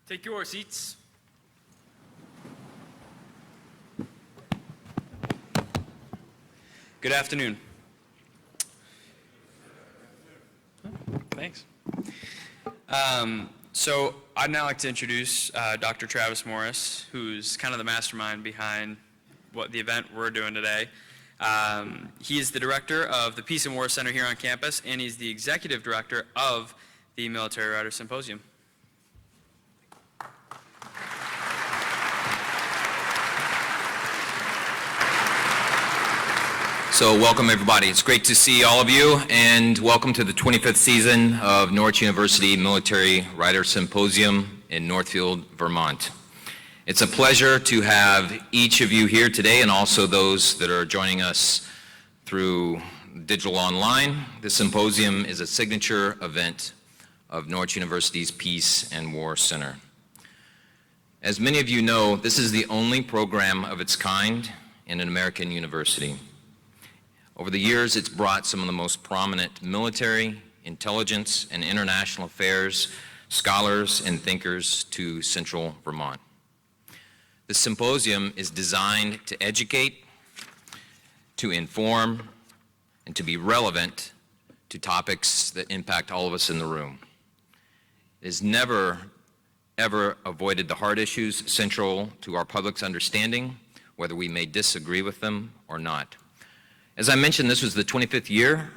Take your seats. Good afternoon. Thanks. So I'd now like to introduce Dr. Travis Morris, who's kind of the mastermind behind what the event we're doing today. He is the director of the Peace and War Center here on campus, and he's the executive director of the Military Writers Symposium. So welcome everybody. It's great to see all of you, and welcome to the 25th season of Norwich University Military Writers Symposium in Northfield, Vermont. It's a pleasure to have each of you here today, and also those that are joining us through digital online. This symposium is a signature event of Norwich University's Peace and War Center. As many of you know, this is the only program of its kind in an American university. Over the years, it's brought some of the most prominent military, intelligence, and international affairs scholars and thinkers to Central Vermont. The symposium is designed to educate, to inform, and to be relevant to topics that impact all of us in the room. It has never, ever avoided the hard issues central to our public's understanding, whether we may disagree with them or not. As I mentioned, this was the 25th year,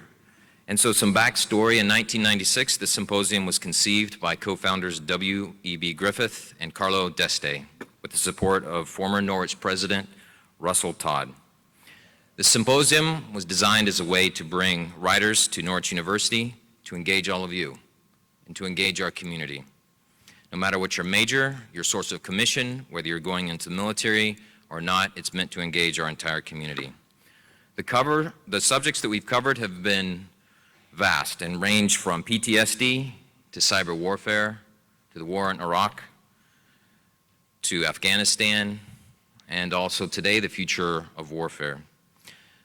and so some backstory. In 1996, the symposium was conceived by co-founders W.E.B. Griffith and Carlo D'Este, with the support of former Norwich President Russell Todd. The symposium was designed as a way to bring writers to Norwich University to engage all of you and to engage our community. No matter what your major, your source of commission, whether you're going into the military or not, it's meant to engage our entire community. The subjects that we've covered have been vast and range from PTSD to cyber warfare, to the war in Iraq, to Afghanistan, and also today, the future of warfare.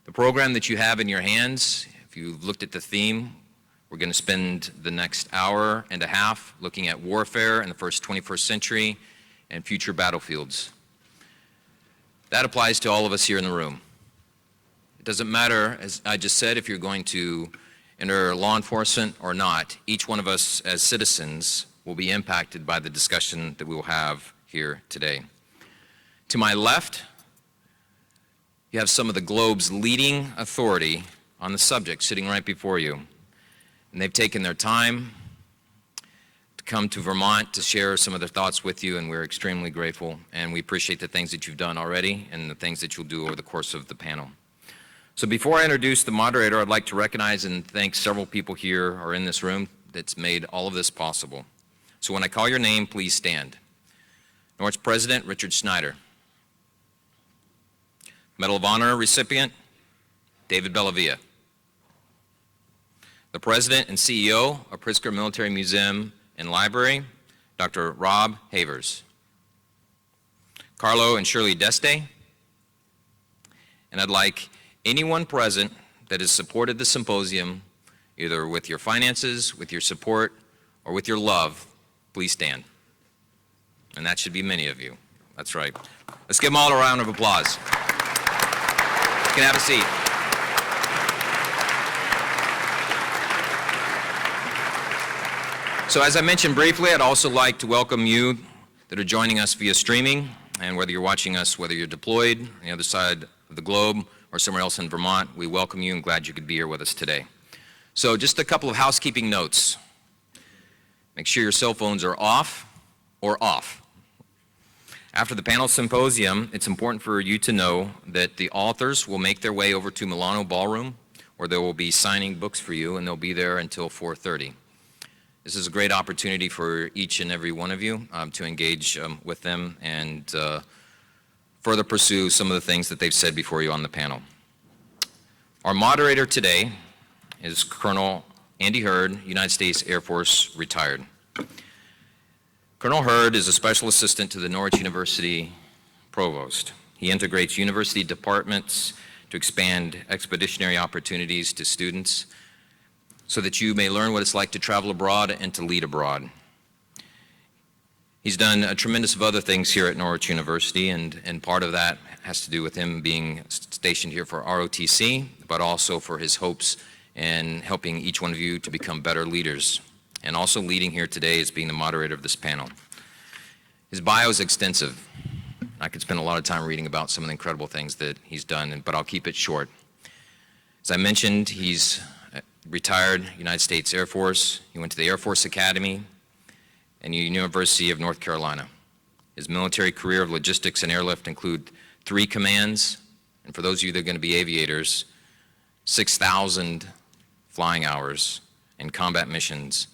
The program that you have in your hands, if you've looked at the theme, we're going to spend the next hour and a half looking at warfare in the first 21st century and future battlefields. That applies to all of us here in the room. It doesn't matter, as I just said, if you're going to enter law enforcement or not. Each one of us as citizens will be impacted by the discussion that we will have here today. To my left, you have some of the globe's leading authority on the subject sitting right before you. And they've taken their time to come to Vermont to share some of their thoughts with you, and we're extremely grateful. And we appreciate the things that you've done already and the things that you'll do over the course of the panel. So before I introduce the moderator, I'd like to recognize and thank several people here or in this room that's made all of this possible. So when I call your name, please stand. Norwich President Richard Snyder. Medal of Honor recipient David Bellavia. The President and CEO of Pritzker Military Museum and Library, Dr. Rob Havers. Carlo and Shirley D'Este. And I'd like anyone present that has supported the symposium, either with your finances, with your support, or with your love, please stand. And that should be many of you. That's right. Let's give them all a round of applause. You can have a seat. So as I mentioned briefly, I'd also like to welcome you that are joining us via streaming, and whether you're watching us, whether you're deployed on the other side of the globe or somewhere else in Vermont, we welcome you and glad you could be here with us today. So just a couple of housekeeping notes. Make sure your cell phones are off or off. After the panel symposium, it's important for you to know that the authors will make their way over to Milano Ballroom, where they will be signing books for you, and they'll be there until 4:30. This is a great opportunity for each and every one of you to engage with them and further pursue some of the things that they've said before you on the panel. Our moderator today is Colonel Andy Hurd, United States Air Force retired. Colonel Hurd is a special assistant to the Norwich University Provost. He integrates university departments to expand expeditionary opportunities to students so that you may learn what it's like to travel abroad and to lead abroad. He's done a tremendous of other things here at Norwich University, and part of that has to do with him being stationed here for ROTC, but also for his hopes and helping each one of you to become better leaders. And also leading here today is being the moderator of this panel. His bio is extensive. I could spend a lot of time reading about some of the incredible things that he's done, but I'll keep it short. As I mentioned, he's retired United States Air Force. He went to the Air Force Academy and the University of North Carolina. His military career of logistics and airlift include 3 commands, and for those of you that are going to be aviators, 6,000 flying hours and combat missions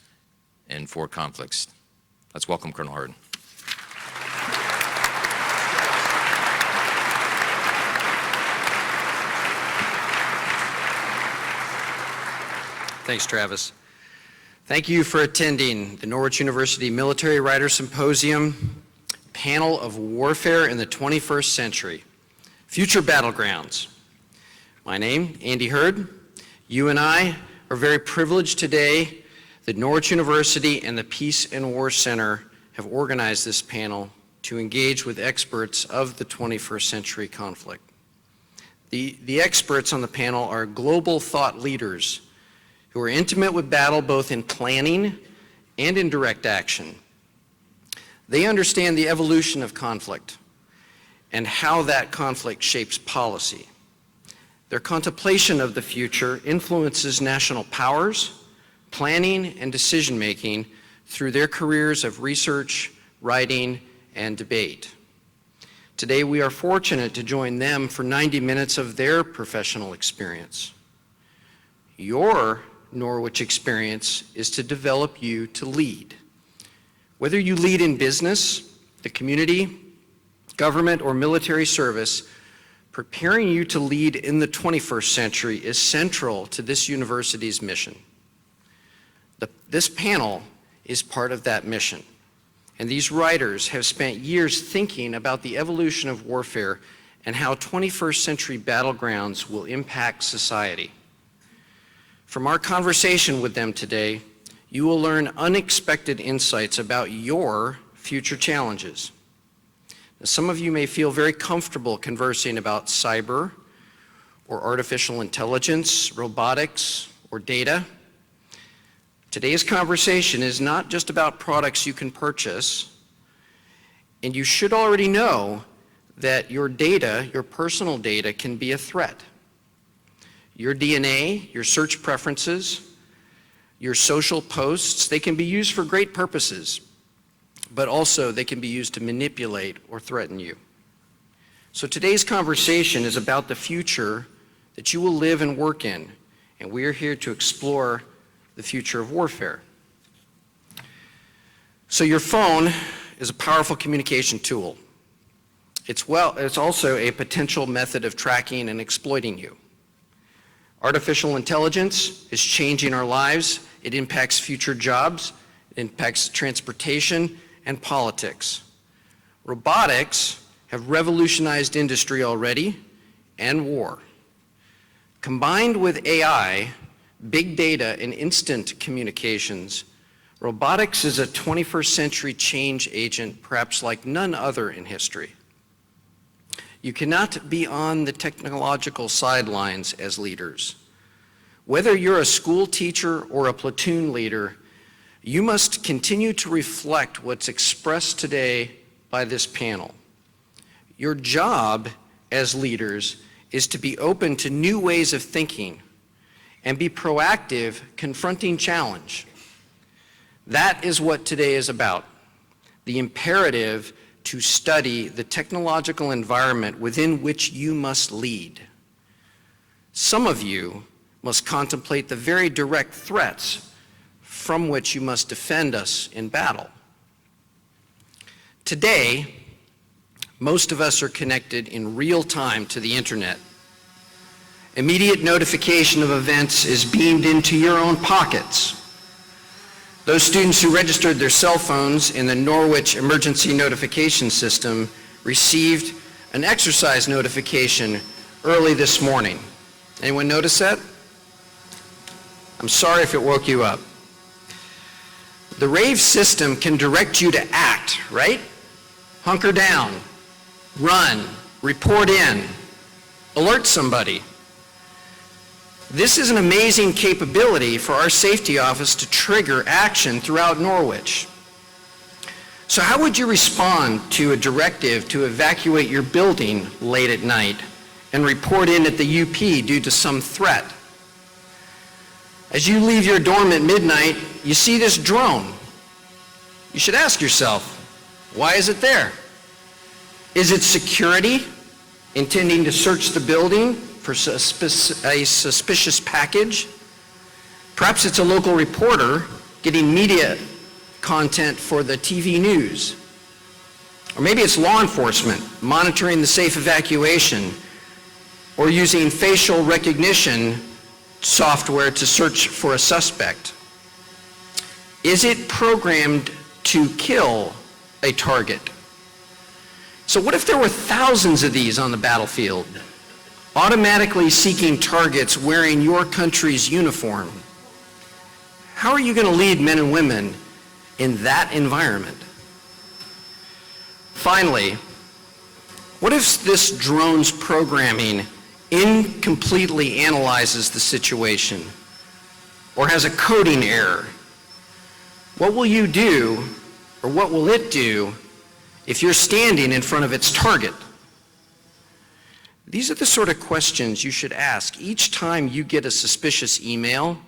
in 4 conflicts. Let's welcome Colonel Hurd. Thanks, Travis. Thank you for attending the Norwich University Military Writer Symposium Panel of Warfare in the 21st Century, Future Battlegrounds. My name, Andy Hurd. You and I are very privileged today that Norwich University and the Peace and War Center have organized this panel to engage with experts of the 21st century conflict. The experts on the panel are global thought leaders who are intimate with battle both in planning and in direct action. They understand the evolution of conflict and how that conflict shapes policy. Their contemplation of the future influences national powers, planning, and decision-making through their careers of research, writing, and debate. Today, we are fortunate to join them for 90 minutes of their professional experience. Your Norwich experience is to develop you to lead. Whether you lead in business, the community, government, or military service, preparing you to lead in the 21st century is central to this university's mission. This panel is part of that mission, and these writers have spent years thinking about the evolution of warfare and how 21st century battlegrounds will impact society. From our conversation with them today, you will learn unexpected insights about your future challenges. Now, some of you may feel very comfortable conversing about cyber or artificial intelligence, robotics, or data. Today's conversation is not just about products you can purchase, and you should already know that your data, your personal data, can be a threat. Your DNA, your search preferences, your social posts, they can be used for great purposes, but also they can be used to manipulate or threaten you. So today's conversation is about the future that you will live and work in, and we are here to explore the future of warfare. So your phone is a powerful communication tool. It's also a potential method of tracking and exploiting you. Artificial intelligence is changing our lives. It impacts future jobs, it impacts transportation and politics. Robotics have revolutionized industry already and war. Combined with AI, big data, and instant communications, robotics is a 21st century change agent perhaps like none other in history. You cannot be on the technological sidelines as leaders. Whether you're a school teacher or a platoon leader, you must continue to reflect what's expressed today by this panel. Your job as leaders is to be open to new ways of thinking and be proactive, confronting challenge. That is what today is about, the imperative to study the technological environment within which you must lead. Some of you must contemplate the very direct threats from which you must defend us in battle. Today, most of us are connected in real time to the internet. Immediate notification of events is beamed into your own pockets. Those students who registered their cell phones in the Norwich Emergency Notification System received an exercise notification early this morning. Anyone notice that? I'm sorry if it woke you up. The RAVE system can direct you to act, right? Hunker down, run, report in, alert somebody. This is an amazing capability for our safety office to trigger action throughout Norwich. So how would you respond to a directive to evacuate your building late at night and report in at the UP due to some threat? As you leave your dorm at midnight, you see this drone. You should ask yourself, why is it there? Is it security intending to search the building for a suspicious package? Perhaps it's a local reporter getting media content for the TV news. Or maybe it's law enforcement monitoring the safe evacuation or using facial recognition software to search for a suspect. Is it programmed to kill a target? So what if there were thousands of these on the battlefield, automatically seeking targets wearing your country's uniform? How are you going to lead men and women in that environment? Finally, what if this drone's programming incompletely analyzes the situation or has a coding error? What will you do, or what will it do, if you're standing in front of its target? These are the sort of questions you should ask each time you get a suspicious email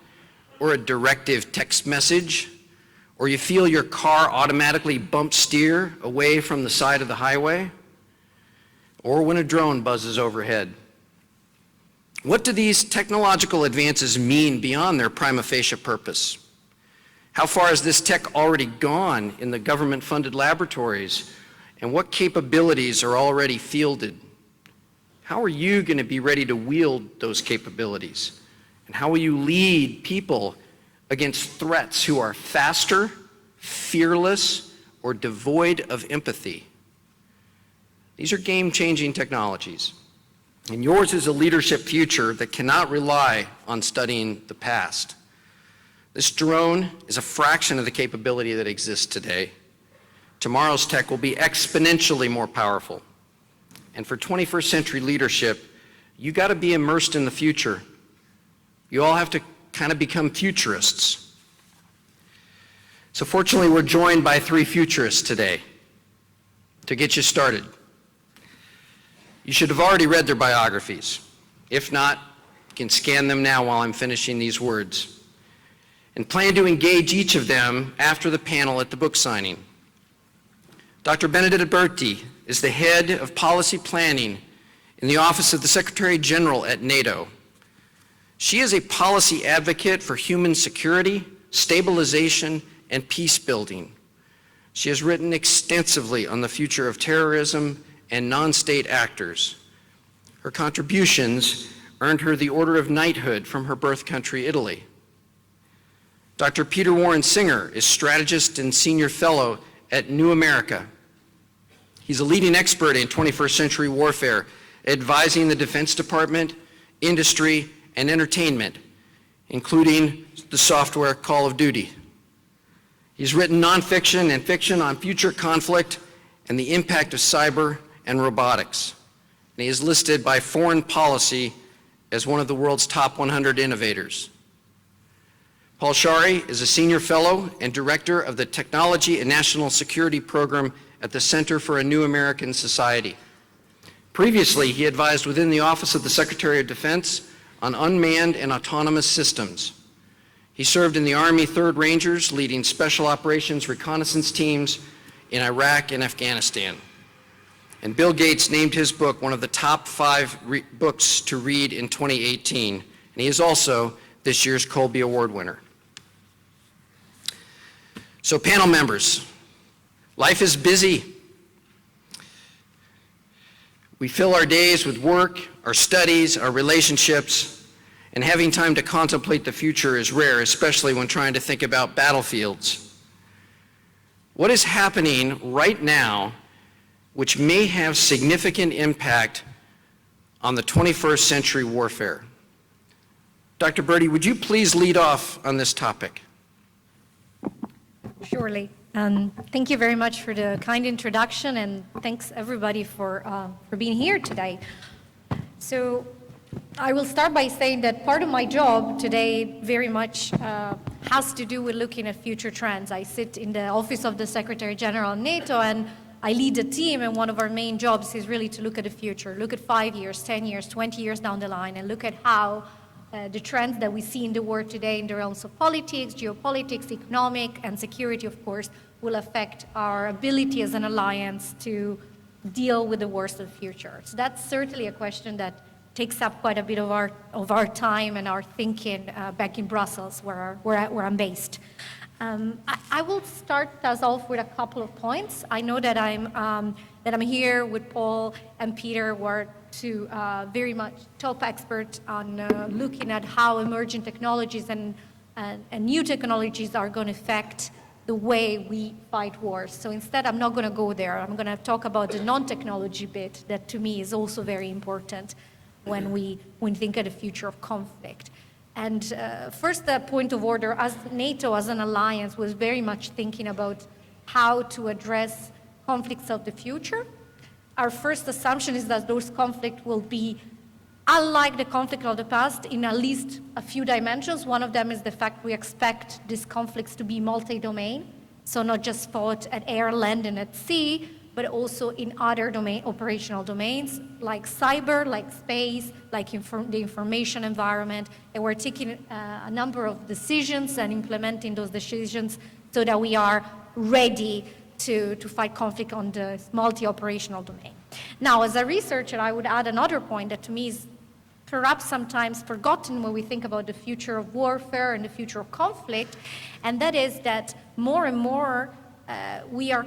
or a directive text message, or you feel your car automatically bump steer away from the side of the highway, or when a drone buzzes overhead. What do these technological advances mean beyond their prima facie purpose? How far has this tech already gone in the government-funded laboratories, and what capabilities are already fielded? How are you going to be ready to wield those capabilities? And how will you lead people against threats who are faster, fearless, or devoid of empathy? These are game-changing technologies, and yours is a leadership future that cannot rely on studying the past. This drone is a fraction of the capability that exists today. Tomorrow's tech will be exponentially more powerful. And for 21st century leadership, you got to be immersed in the future. You all have to kind of become futurists. So fortunately, we're joined by 3 futurists today to get you started. You should have already read their biographies. If not, you can scan them now while I'm finishing these words, and plan to engage each of them after the panel at the book signing. Dr. Benedetta Berti is the head of policy planning in the Office of the Secretary General at NATO. She is a policy advocate for human security, stabilization, and peace building. She has written extensively on the future of terrorism and non-state actors. Her contributions earned her the Order of Knighthood from her birth country, Italy. Dr. Peter Warren Singer is strategist and senior fellow at New America. He's a leading expert in 21st century warfare, advising the Defense Department, industry, and entertainment, including the software Call of Duty. He's written nonfiction and fiction on future conflict and the impact of cyber and robotics. And he is listed by Foreign Policy as one of the world's top 100 innovators. Paul Scharre is a senior fellow and director of the Technology and National Security Program at the Center for a New American Society. Previously, he advised within the Office of the Secretary of Defense on unmanned and autonomous systems. He served in the Army 3rd Rangers, leading special operations reconnaissance teams in Iraq and Afghanistan. And Bill Gates named his book one of the top 5 books to read in 2018. And he is also this year's Colby Award winner. So panel members, life is busy. We fill our days with work, our studies, our relationships, and having time to contemplate the future is rare, especially when trying to think about battlefields. What is happening right now which may have significant impact on the 21st century warfare? Dr. Berti, would you please lead off on this topic? Surely. Thank you very much for the kind introduction, and thanks everybody for being here today. So I will start by saying that part of my job today very much has to do with looking at future trends. I sit in the office of the Secretary General of NATO, and I lead a team, and one of our main jobs is really to look at the future, look at 5 years, 10 years, 20 years down the line, and look at how the trends that we see in the world today in the realms of politics, geopolitics, economic, and security, of course, will affect our ability as an alliance to deal with the worst of the future. So that's certainly a question that takes up quite a bit of our time and our thinking back in Brussels, where I'm based. I will start us off with a couple of points. I know that I'm here with Paul and Peter, who are two very much top experts on looking at how emerging technologies and new technologies are going to affect the way we fight wars. So instead, I'm not going to go there. I'm going to talk about the non-technology bit that to me is also very important when we think of the future of conflict. And first, the point of order, as NATO, as an alliance, was very much thinking about how to address conflicts of the future. Our first assumption is that those conflicts will be unlike the conflict of the past in at least a few dimensions. One of them is the fact we expect these conflicts to be multi-domain, so not just fought at air, land, and at sea, but also in other operational domains like cyber, like space, like the information environment. And we're taking a number of decisions and implementing those decisions so that we are ready to fight conflict on the multi-operational domain. Now, as a researcher, I would add another point that to me is perhaps sometimes forgotten when we think about the future of warfare and the future of conflict, and that is that more and more we're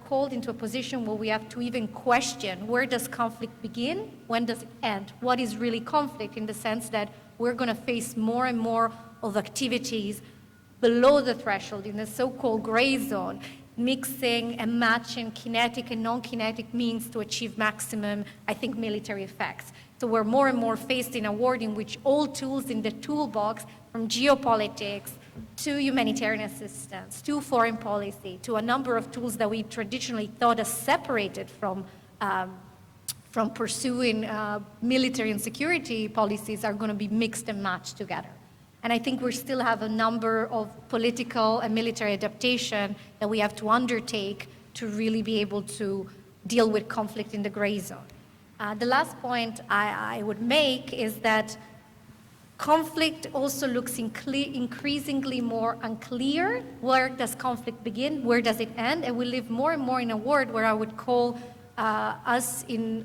called into a position where we have to even question, where does conflict begin? When does it end? What is really conflict, in the sense that we're going to face more and more of activities below the threshold, in the so-called gray zone, mixing and matching kinetic and non-kinetic means to achieve maximum, I think, military effects. So we're more and more faced in a world in which all tools in the toolbox, from geopolitics to humanitarian assistance, to foreign policy, to a number of tools that we traditionally thought as separated from pursuing military and security policies, are going to be mixed and matched together. And I think we still have a number of political and military adaptation that we have to undertake to really be able to deal with conflict in the gray zone. The last point I would make is that conflict also looks increasingly more unclear. Where does conflict begin? Where does it end? And we live more and more in a world where I would call us in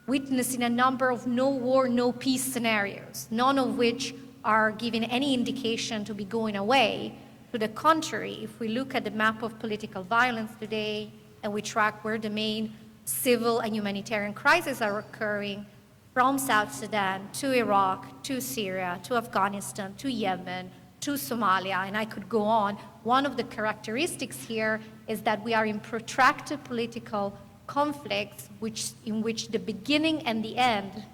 witnessing a number of no war, no peace scenarios, none of which are giving any indication to be going away. To the contrary, if we look at the map of political violence today and we track where the main civil and humanitarian crises are occurring, from South Sudan to Iraq, to Syria, to Afghanistan, to Yemen, to Somalia, and I could go on. One of the characteristics here is that we are in protracted political conflicts in which the beginning and the end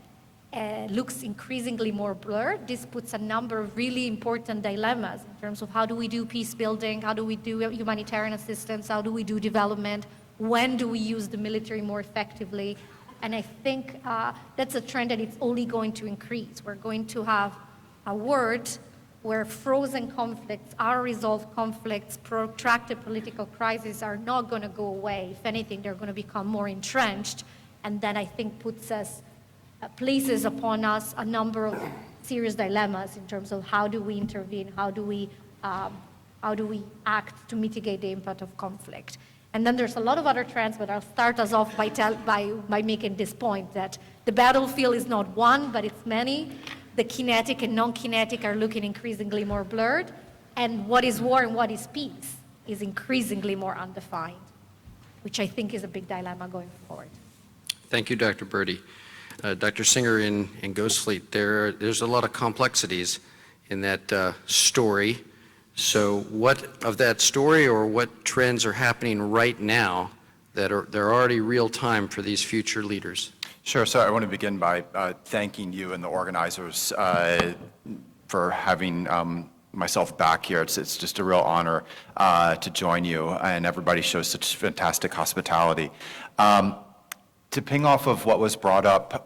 looks increasingly more blurred. This puts a number of really important dilemmas in terms of how do we do peace building, how do we do humanitarian assistance, how do we do development, when do we use the military more effectively? And I think that's a trend that it's only going to increase. We're going to have a world where frozen conflicts, unresolved conflicts, protracted political crises are not going to go away. If anything, they're going to become more entrenched. And that, I think, places upon us a number of serious dilemmas in terms of how do we intervene, how do we act to mitigate the impact of conflict. And then there's a lot of other trends, but I'll start us off by making this point that the battlefield is not one, but it's many. The kinetic and non-kinetic are looking increasingly more blurred, and what is war and what is peace is increasingly more undefined, which I think is a big dilemma going forward. Thank you, Dr. Berti. Dr. Singer, in Ghost Fleet, there's a lot of complexities in that story. So what of that story, or what trends are happening right now that they're already real time for these future leaders? Sure. So I want to begin by thanking you and the organizers for having myself back here. It's just a real honor to join you, and everybody shows such fantastic hospitality. To ping off of what was brought up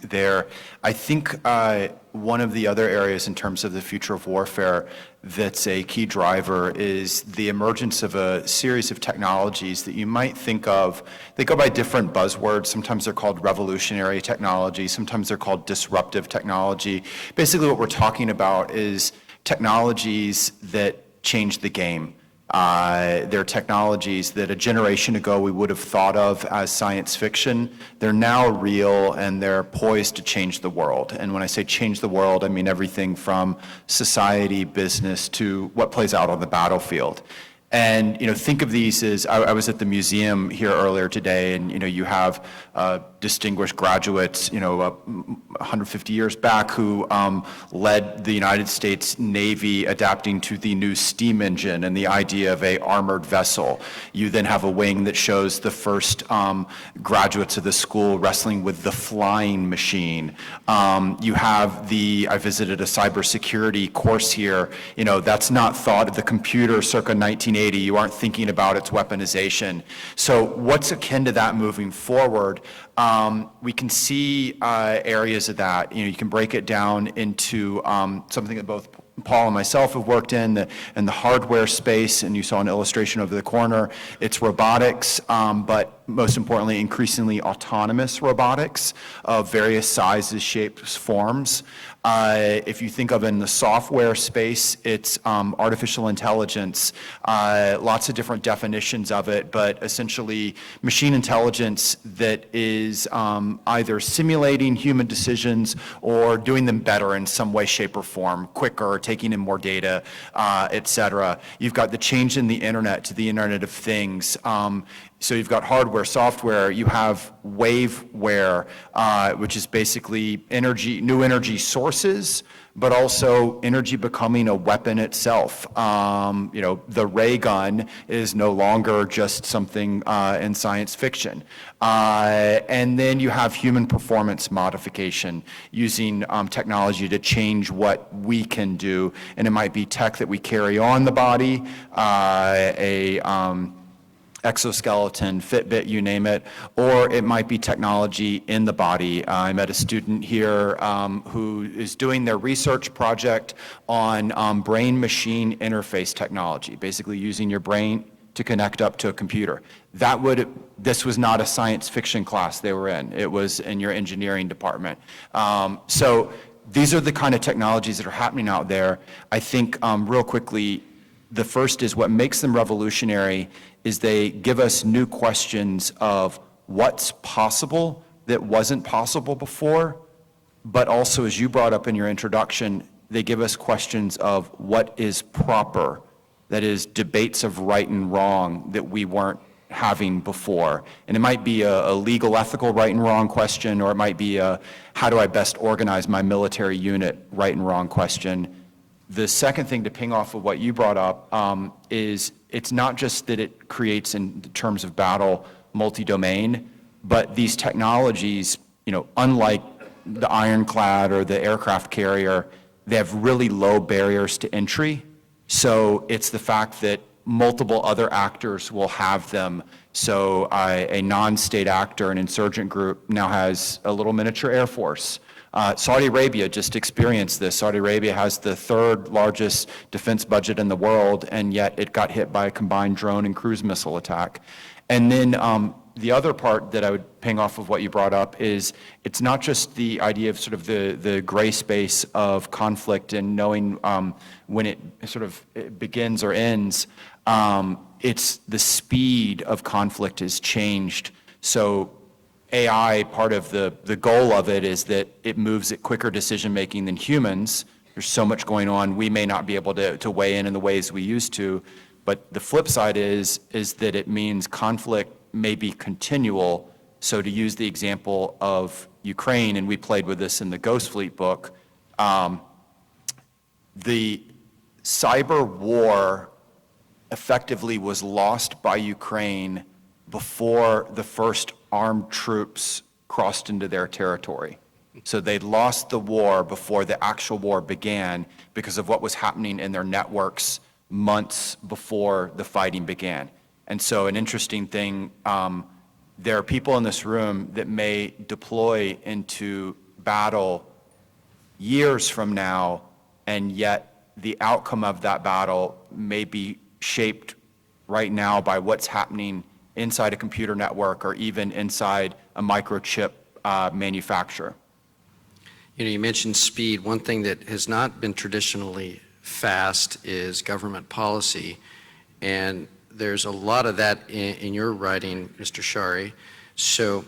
there, I think one of the other areas in terms of the future of warfare that's a key driver is the emergence of a series of technologies that you might think of. They go by different buzzwords. Sometimes they're called revolutionary technology. Sometimes they're called disruptive technology. Basically what we're talking about is technologies that change the game. They're technologies that a generation ago we would have thought of as science fiction. They're now real and they're poised to change the world. And when I say change the world, I mean everything from society, business, to what plays out on the battlefield. And, think of these as, I was at the museum here earlier today, and, you have distinguished graduates, 150 years back who led the United States Navy adapting to the new steam engine and the idea of a armored vessel. You then have a wing that shows the first graduates of the school wrestling with the flying machine. You have I visited a cybersecurity course here. That's not thought of the computer circa 1980. You aren't thinking about its weaponization. So what's akin to that moving forward? We can see areas of that. You can break it down into something that both Paul and myself have worked in the hardware space, and you saw an illustration over the corner. It's robotics, but most importantly, increasingly autonomous robotics of various sizes, shapes, forms. If you think of in the software space, it's artificial intelligence, lots of different definitions of it, but essentially machine intelligence that is either simulating human decisions or doing them better in some way, shape, or form, quicker, taking in more data, et cetera. You've got the change in the internet to the Internet of Things. So you've got hardware, software, you have waveware, which is basically new energy sources, but also energy becoming a weapon itself. The ray gun is no longer just something in science fiction. And then you have human performance modification using technology to change what we can do. And it might be tech that we carry on the body, exoskeleton, Fitbit, you name it, or it might be technology in the body. I met a student here who is doing their research project on brain-machine interface technology, basically using your brain to connect up to a computer. This was not a science fiction class they were in. It was in your engineering department. So these are the kind of technologies that are happening out there. I think real quickly, the first is what makes them revolutionary is they give us new questions of what's possible that wasn't possible before, but also, as you brought up in your introduction, they give us questions of what is proper, that is, debates of right and wrong that we weren't having before. And it might be a legal, ethical right and wrong question, or it might be a how do I best organize my military unit right and wrong question. The second thing to ping off of what you brought up is it's not just that it creates, in terms of battle, multi-domain, but these technologies, unlike the ironclad or the aircraft carrier, they have really low barriers to entry. So it's the fact that multiple other actors will have them. So a non-state actor, an insurgent group, now has a little miniature air force. Saudi Arabia just experienced this. Saudi Arabia has the third largest defense budget in the world, and yet it got hit by a combined drone and cruise missile attack. And then the other part that I would ping off of what you brought up is it's not just the idea of sort of the gray space of conflict and knowing when it begins or ends. It's the speed of conflict has changed. So AI, part of the goal of it is that it moves at quicker decision-making than humans. There's so much going on, we may not be able to weigh in the ways we used to. But the flip side is that it means conflict may be continual. So to use the example of Ukraine, and we played with this in the Ghost Fleet book, the cyber war effectively was lost by Ukraine before the first armed troops crossed into their territory. So they lost the war before the actual war began because of what was happening in their networks months before the fighting began. And so an interesting thing, there are people in this room that may deploy into battle years from now, and yet the outcome of that battle may be shaped right now by what's happening inside a computer network or even inside a microchip manufacturer. You know, you mentioned speed. One thing that has not been traditionally fast is government policy, and there's a lot of that in your writing, Mr. Scharre. So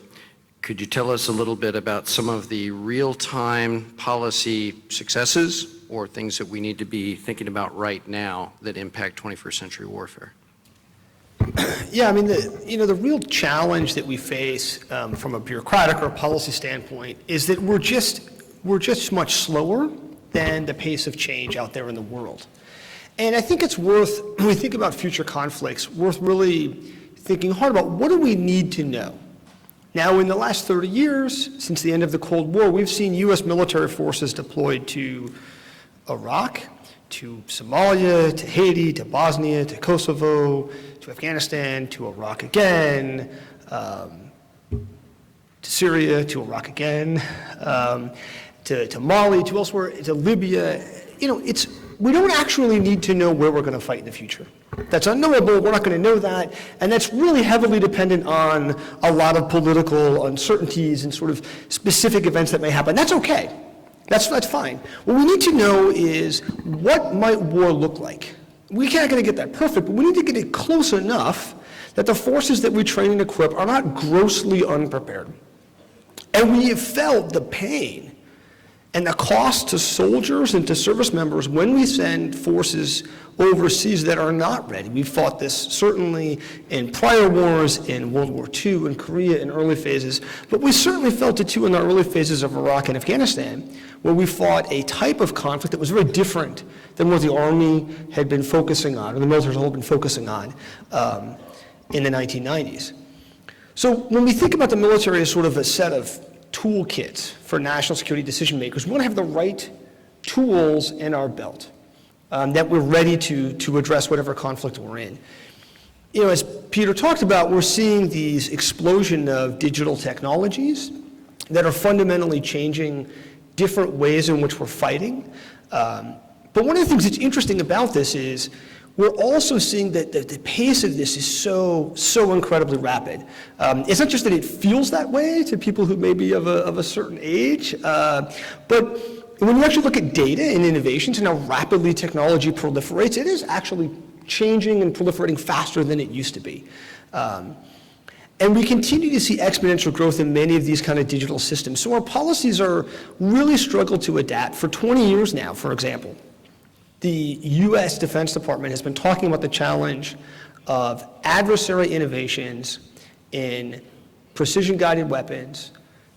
could you tell us a little bit about some of the real-time policy successes or things that we need to be thinking about right now that impact 21st century warfare? Yeah, I mean, the real challenge that we face from a bureaucratic or policy standpoint is that we're just much slower than the pace of change out there in the world. And I think it's worth, when we think about future conflicts, worth really thinking hard about what do we need to know. Now, in the last 30 years, since the end of the Cold War, we've seen U.S. military forces deployed to Iraq, to Somalia, to Haiti, to Bosnia, to Kosovo, to Afghanistan, to Iraq again, to Syria, to Iraq again, to Mali, to elsewhere, to Libya. You know, we don't actually need to know where we're going to fight in the future. That's unknowable, we're not going to know that, and that's really heavily dependent on a lot of political uncertainties and sort of specific events that may happen. That's okay. That's fine. What we need to know is what might war look like. We can't going to get that perfect, but we need to get it close enough that the forces that we train and equip are not grossly unprepared. And we have felt the pain and the cost to soldiers and to service members when we send forces overseas that are not ready. We fought this certainly in prior wars, in World War II, in Korea, in early phases, but we certainly felt it too in the early phases of Iraq and Afghanistan, where we fought a type of conflict that was very different than what the Army had been focusing on, or the military as a whole had been focusing on in the 1990s. So when we think about the military as sort of a set of toolkits for national security decision makers, we want to have the right tools in our belt that we're ready to address whatever conflict we're in. You know, as Peter talked about, we're seeing these explosion of digital technologies that are fundamentally changing different ways in which we're fighting. But one of the things that's interesting about this is we're also seeing that the pace of this is so incredibly rapid. It's not just that it feels that way to people who may be of a certain age, but when you actually look at data and innovations and how rapidly technology proliferates, it is actually changing and proliferating faster than it used to be. And we continue to see exponential growth in many of these kind of digital systems. So our policies are really struggled to adapt. For 20 years now, for example, the U.S. Defense Department has been talking about the challenge of adversary innovations in precision-guided weapons,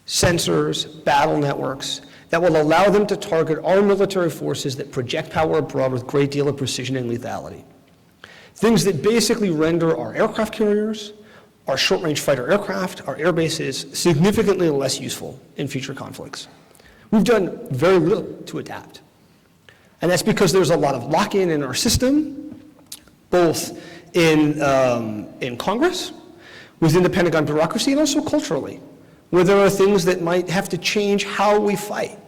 sensors, battle networks, that will allow them to target our military forces that project power abroad with a great deal of precision and lethality. Things that basically render our aircraft carriers, our short-range fighter aircraft, our air bases significantly less useful in future conflicts. We've done very little to adapt. And that's because there's a lot of lock-in in our system, both in Congress, within the Pentagon bureaucracy, and also culturally, where there are things that might have to change how we fight.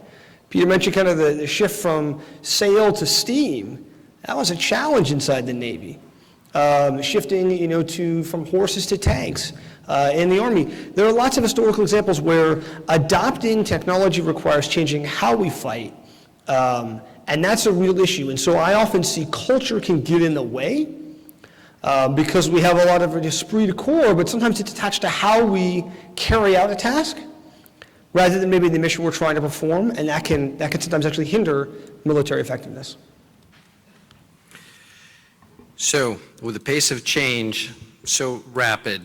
Peter mentioned kind of the shift from sail to steam. That was a challenge inside the Navy. Shifting, from horses to tanks in the Army. There are lots of historical examples where adopting technology requires changing how we fight, and that's a real issue. And so I often see culture can get in the way because we have a lot of esprit de corps, but sometimes it's attached to how we carry out a task rather than maybe the mission we're trying to perform, and that can sometimes actually hinder military effectiveness. So with the pace of change so rapid,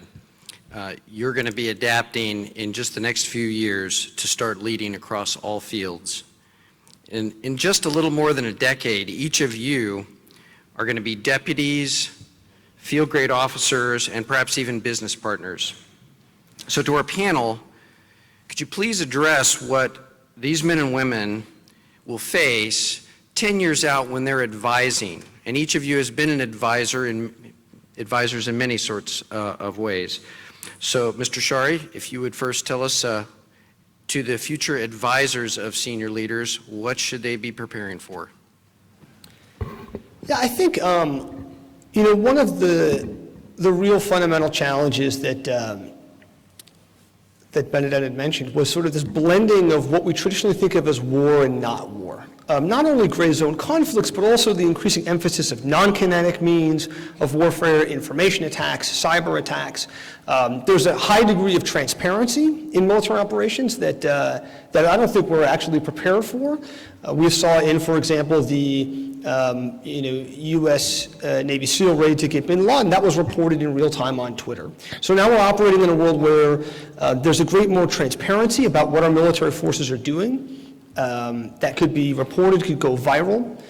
you're going to be adapting in just the next few years to start leading across all fields. In just a little more than a decade, each of you are going to be deputies, field grade officers, and perhaps even business partners. So to our panel, could you please address what these men and women will face 10 years out when they're advising, and each of you has been an advisors in many sorts of ways. So, Mr. Scharre, if you would first tell us, to the future advisors of senior leaders, what should they be preparing for? Yeah, I think, one of the real fundamental challenges that Benedetta had mentioned was sort of this blending of what we traditionally think of as war and not war. Not only gray zone conflicts, but also the increasing emphasis of non-kinetic means of warfare, information attacks, cyber attacks. There's a high degree of transparency in military operations that I don't think we're actually prepared for. We saw in, for example, the U.S. Navy SEAL raid to get bin Laden. That was reported in real time on Twitter. So now we're operating in a world where there's a great more transparency about what our military forces are doing. That could be reported, could go viral.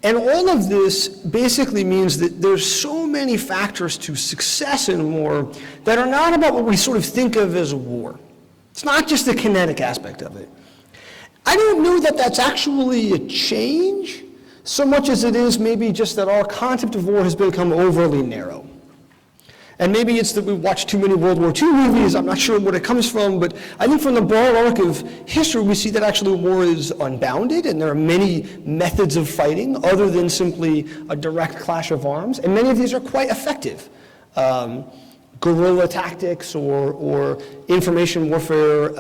And all of this basically means that there's so many factors to success in war that are not about what we sort of think of as war. It's not just the kinetic aspect of it. I don't know that that's actually a change, so much as it is maybe just that our concept of war has become overly narrow. And maybe it's that we watched too many World War II movies. I'm not sure where it comes from, but I think from the broad arc of history, we see that actually war is unbounded, and there are many methods of fighting other than simply a direct clash of arms, and many of these are quite effective. Guerrilla tactics or information warfare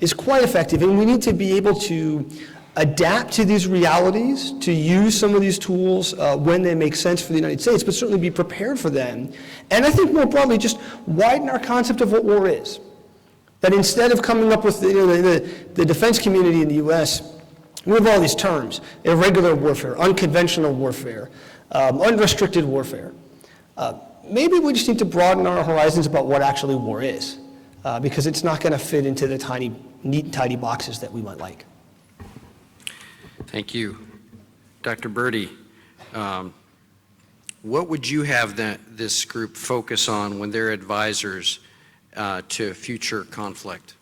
is quite effective, and we need to be able to adapt to these realities, to use some of these tools when they make sense for the United States, but certainly be prepared for them. And I think more broadly, just widen our concept of what war is. That instead of coming up with the defense community in the U.S., we have all these terms: irregular warfare, unconventional warfare, unrestricted warfare. Maybe we just need to broaden our horizons about what actually war is, because it's not going to fit into the neat and tidy boxes that we might like. Thank you. Dr. Berti, what would you have this group focus on when they're advisors to future conflict?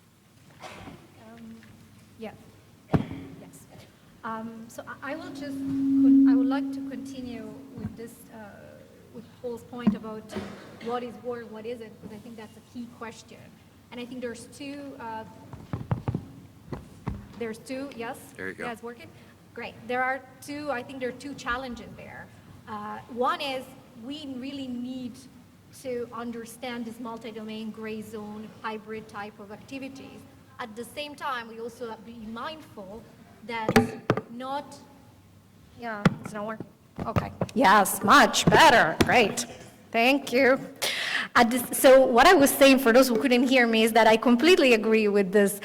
Yes. So I would like to continue with this, with Paul's point about what is war and what isn't, because I think that's a key question. And I think there's two, yes? There you go. Yeah, it's working? Great. I think there are two challenges there. One is we really need to understand this multi-domain, gray zone, hybrid type of activities. At the same time, we also have to be mindful that it's not working. Okay. Yes, much better. Great. Thank you. So what I was saying, for those who couldn't hear me, is that I completely agree with this,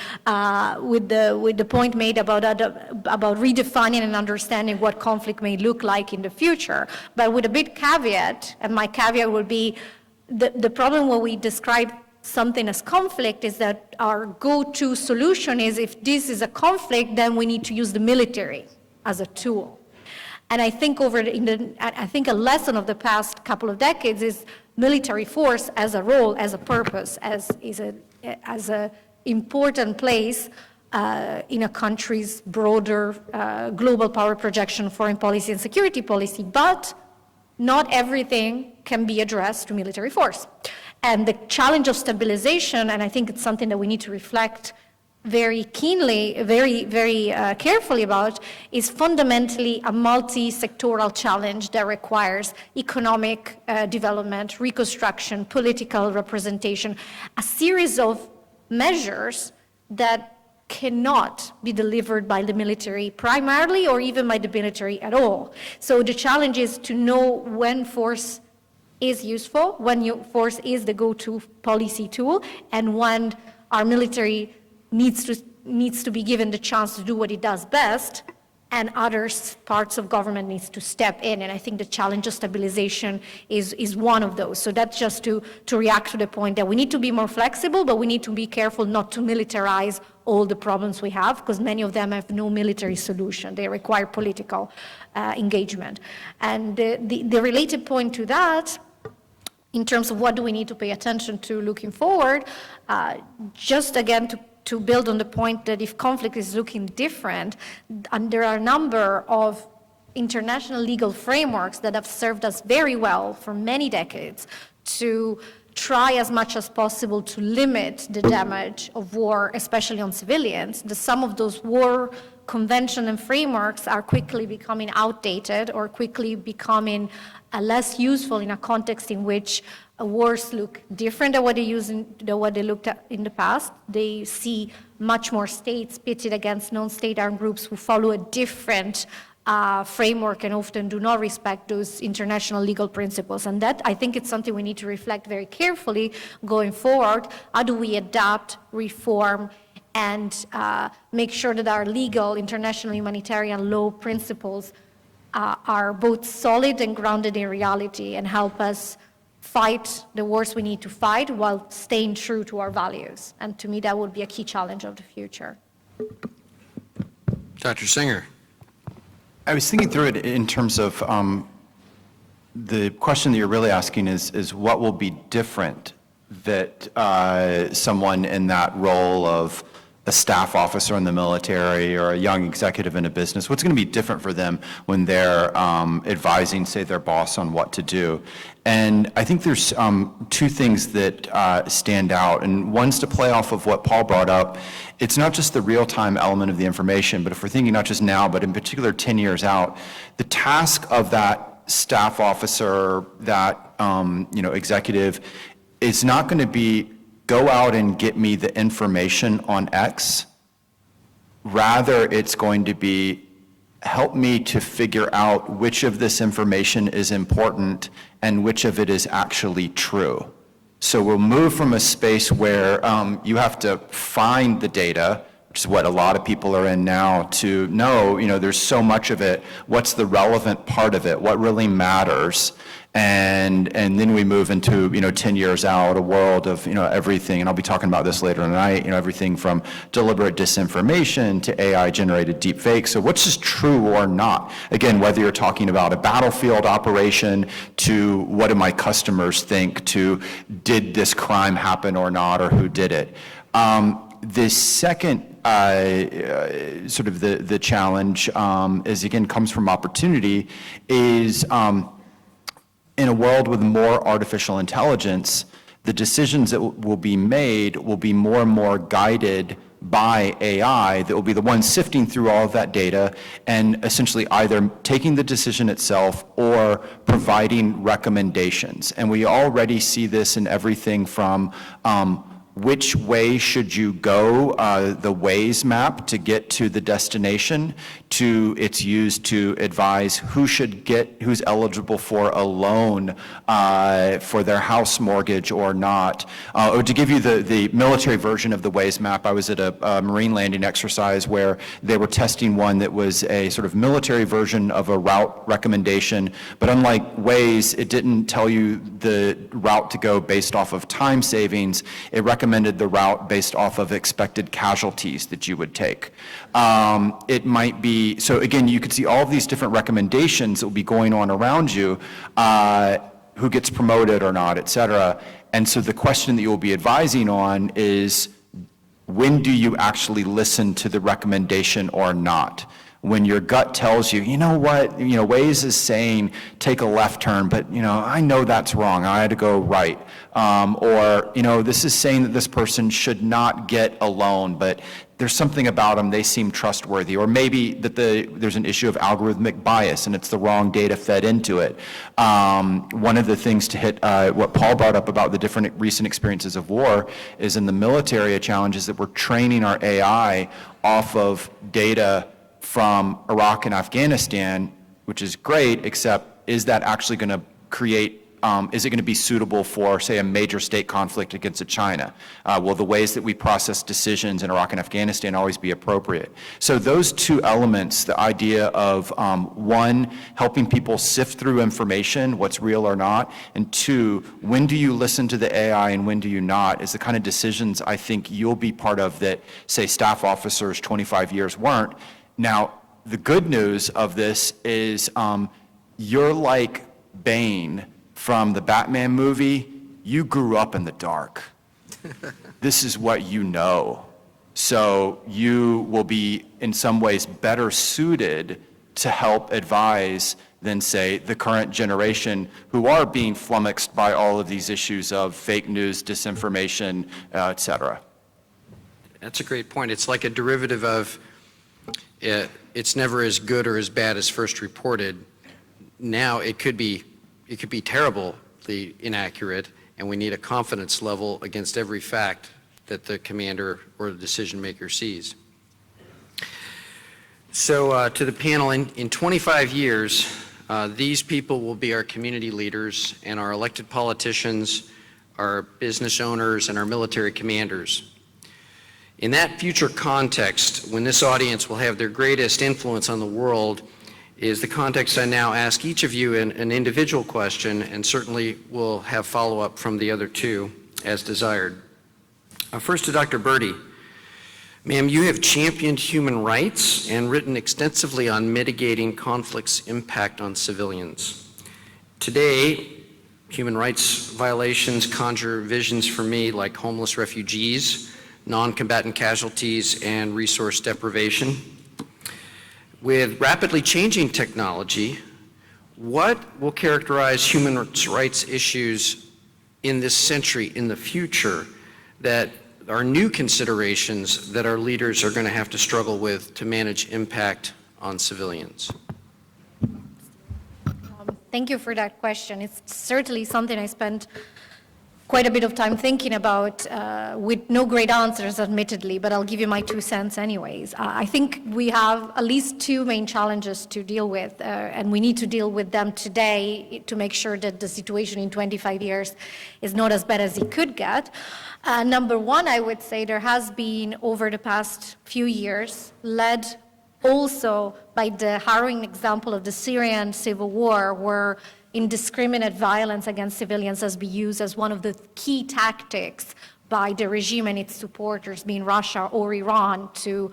with the point made about redefining and understanding what conflict may look like in the future, but with a big caveat. And my caveat would be the problem when we describe something as conflict is that our go-to solution is, if this is a conflict, then we need to use the military as a tool. And I think I think a lesson of the past couple of decades is military force as a role, as a purpose, as a important place in a country's broader global power projection, foreign policy, and security policy. But not everything can be addressed through military force. And the challenge of stabilization, and I think it's something that we need to reflect very keenly, very, very carefully about, is fundamentally a multi-sectoral challenge that requires economic development, reconstruction, political representation, a series of measures that cannot be delivered by the military primarily, or even by the military at all. So the challenge is to know when force is useful, when force is the go-to policy tool, and when our military needs to be given the chance to do what it does best, and other parts of government needs to step in. And I think the challenge of stabilization is one of those. So that's just to react to the point that we need to be more flexible, but we need to be careful not to militarize all the problems we have, because many of them have no military solution. They require political engagement. And the related point to that, in terms of what do we need to pay attention to looking forward, just again to build on the point that if conflict is looking different, and there are a number of international legal frameworks that have served us very well for many decades to try as much as possible to limit the damage of war, especially on civilians. Some of those war conventions and frameworks are quickly becoming outdated or quickly becoming less useful in a context in which wars look different than what they looked at in the past. They see much more states pitted against non-state armed groups who follow a different framework and often do not respect those international legal principles. And that, I think, it's something we need to reflect very carefully going forward. How do we adapt, reform, and make sure that our legal, international humanitarian law principles are both solid and grounded in reality and help us fight the wars we need to fight while staying true to our values. And to me, that would be a key challenge of the future. Dr. Singer. I was thinking through it in terms of the question that you're really asking is what will be different that someone in that role of a staff officer in the military or a young executive in a business, what's going to be different for them when they're advising, say, their boss on what to do? And I think there's two things that stand out, and one's to play off of what Paul brought up. It's not just the real-time element of the information, but if we're thinking not just now, but in particular 10 years out, the task of that staff officer, that executive, is not going to be go out and get me the information on X. Rather, it's going to be help me to figure out which of this information is important and which of it is actually true. So we'll move from a space where you have to find the data, which is what a lot of people are in now, to know, there's so much of it, what's the relevant part of it, what really matters. And then we move into 10 years out, a world of everything, and I'll be talking about this later tonight. Everything from deliberate disinformation to AI-generated deep fakes. So what's just true or not? Again, whether you're talking about a battlefield operation to what do my customers think, to did this crime happen or not, or who did it. The second sort of the challenge is again comes from opportunity is. In a world with more artificial intelligence, the decisions that will be made will be more and more guided by AI that will be the ones sifting through all of that data and essentially either taking the decision itself or providing recommendations. And we already see this in everything from which way should you go, the Waze map to get to the destination, to it's used to advise who's eligible for a loan for their house mortgage or not. Or to give you the military version of the Waze map, I was at a Marine landing exercise where they were testing one that was a sort of military version of a route recommendation, but unlike Waze, it didn't tell you the route to go based off of time savings. It recommended the route based off of expected casualties that you would take. It might be, so again, you could see all of these different recommendations that will be going on around you, who gets promoted or not, et cetera. And so the question that you will be advising on is, when do you actually listen to the recommendation or not? When your gut tells you, you know what, Waze is saying take a left turn, but I know that's wrong, I had to go right. Or this is saying that this person should not get a loan, but there's something about them, they seem trustworthy. Or maybe that there's an issue of algorithmic bias and it's the wrong data fed into it. One of the things to hit what Paul brought up about the different recent experiences of war is in the military, a challenge is that we're training our AI off of data from Iraq and Afghanistan, which is great, except is that actually going to create, is it going to be suitable for, say, a major state conflict against China? Will the ways that we process decisions in Iraq and Afghanistan always be appropriate? So those two elements, the idea of one, helping people sift through information, what's real or not, and two, when do you listen to the AI and when do you not, is the kind of decisions I think you'll be part of that, say, staff officers 25 years weren't. Now, the good news of this is you're like Bane from the Batman movie. You grew up in the dark. This is what you know. So you will be, in some ways, better suited to help advise than, say, the current generation who are being flummoxed by all of these issues of fake news, disinformation, et cetera. That's a great point. It's like a derivative of it's never as good or as bad as first reported. Now it could be terribly inaccurate, and we need a confidence level against every fact that the commander or the decision maker sees. So to the panel, in 25 years, these people will be our community leaders and our elected politicians, our business owners, and our military commanders. In that future context, when this audience will have their greatest influence on the world, is the context I now ask each of you an individual question, and certainly will have follow-up from the other two as desired. First to Dr. Berti. Ma'am, you have championed human rights and written extensively on mitigating conflict's impact on civilians. Today, human rights violations conjure visions for me like homeless refugees, non-combatant casualties, and resource deprivation. With rapidly changing technology, what will characterize human rights issues in this century, in the future, that are new considerations that our leaders are going to have to struggle with to manage impact on civilians? Thank you for that question. It's certainly something I spent quite a bit of time thinking about with no great answers, admittedly, but I'll give you my 2 cents anyways. I think we have at least 2 main challenges to deal with, and we need to deal with them today to make sure that the situation in 25 years is not as bad as it could get. Number one, I would say there has been, over the past few years, led also by the harrowing example of the Syrian civil war, where indiscriminate violence against civilians has been used as one of the key tactics by the regime and its supporters, being Russia or Iran, to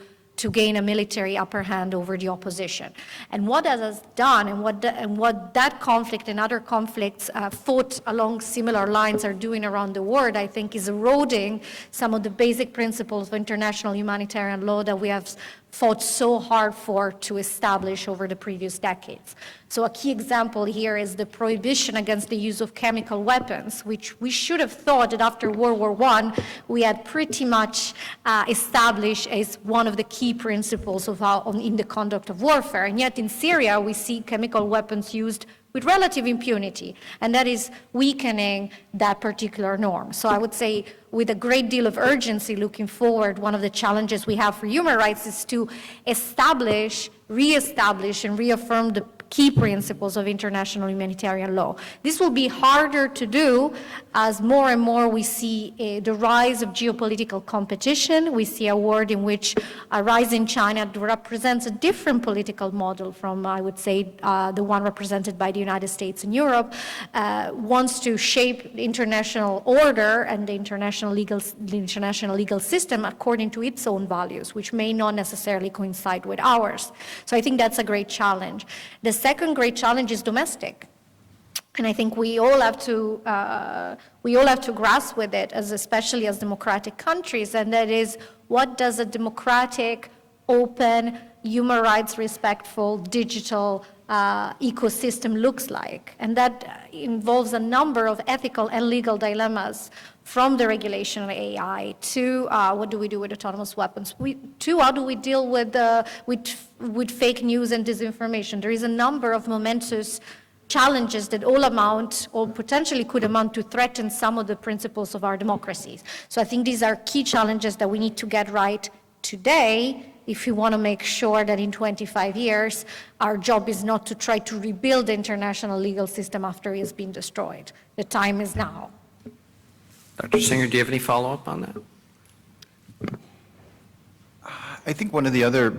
gain a military upper hand over the opposition. And what that has done, and what that conflict and other conflicts fought along similar lines are doing around the world, I think, is eroding some of the basic principles of international humanitarian law that we have fought so hard for to establish over the previous decades. So a key example here is the prohibition against the use of chemical weapons, which we should have thought that after World War I, we had pretty much established as one of the key principles of in the conduct of warfare. And yet in Syria, we see chemical weapons used with relative impunity, and that is weakening that particular norm. So I would say, with a great deal of urgency looking forward, one of the challenges we have for human rights is to establish, reestablish, and reaffirm the key principles of international humanitarian law. This will be harder to do as more and more we see the rise of geopolitical competition. We see a world in which a rise in China represents a different political model from, I would say, the one represented by the United States and Europe, wants to shape the international order and the international legal system according to its own values, which may not necessarily coincide with ours. So I think that's a great challenge. The second great challenge is domestic. And I think we all have to grasp with it, especially as democratic countries, and that is, what does a democratic, open, human rights respectful, digital ecosystem looks like? And that involves a number of ethical and legal dilemmas, from the regulation of AI to what do we do with autonomous weapons, to how do we deal with fake news and disinformation. There is a number of momentous challenges that all amount, or potentially could amount to, threaten some of the principles of our democracies. So I think these are key challenges that we need to get right today if we want to make sure that in 25 years, our job is not to try to rebuild the international legal system after it has been destroyed. The time is now. Dr. Singer, do you have any follow-up on that? I think one of the other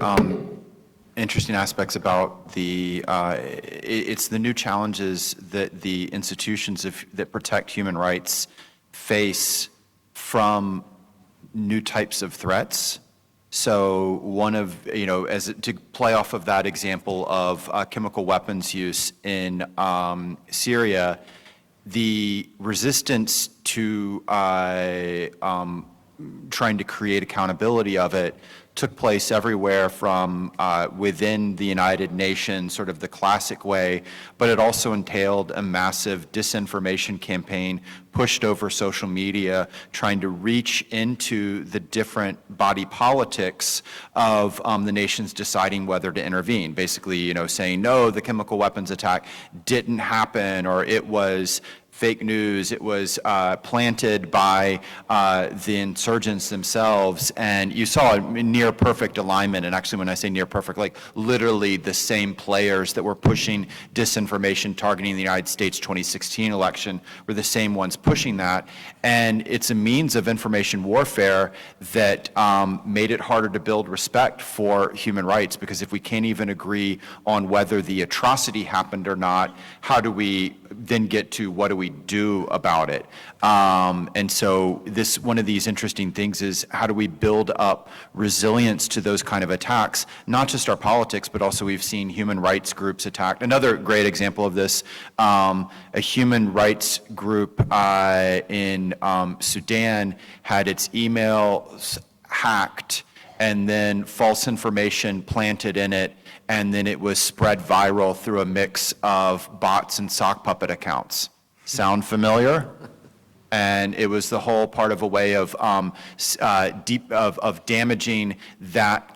interesting aspects about it's the new challenges that the institutions that protect human rights face from new types of threats. So one of, to play off of that example of chemical weapons use in Syria, the resistance to trying to create accountability of it took place everywhere from within the United Nations, sort of the classic way, but it also entailed a massive disinformation campaign pushed over social media, trying to reach into the different body politics of the nations deciding whether to intervene. Basically, saying, no, the chemical weapons attack didn't happen, or it was fake news, it was planted by the insurgents themselves, and you saw a near perfect alignment. And actually, when I say near perfect, like literally the same players that were pushing disinformation targeting the United States 2016 election were the same ones pushing that. And it's a means of information warfare that made it harder to build respect for human rights, because if we can't even agree on whether the atrocity happened or not, how do we then get to what do we do about it? And so one of these interesting things is, how do we build up resilience to those kind of attacks? Not just our politics, but also we've seen human rights groups attacked. Another great example of this, a human rights group in Sudan had its emails hacked and then false information planted in it, and then it was spread viral through a mix of bots and sock puppet accounts. Sound familiar? And it was the whole part of a way of damaging that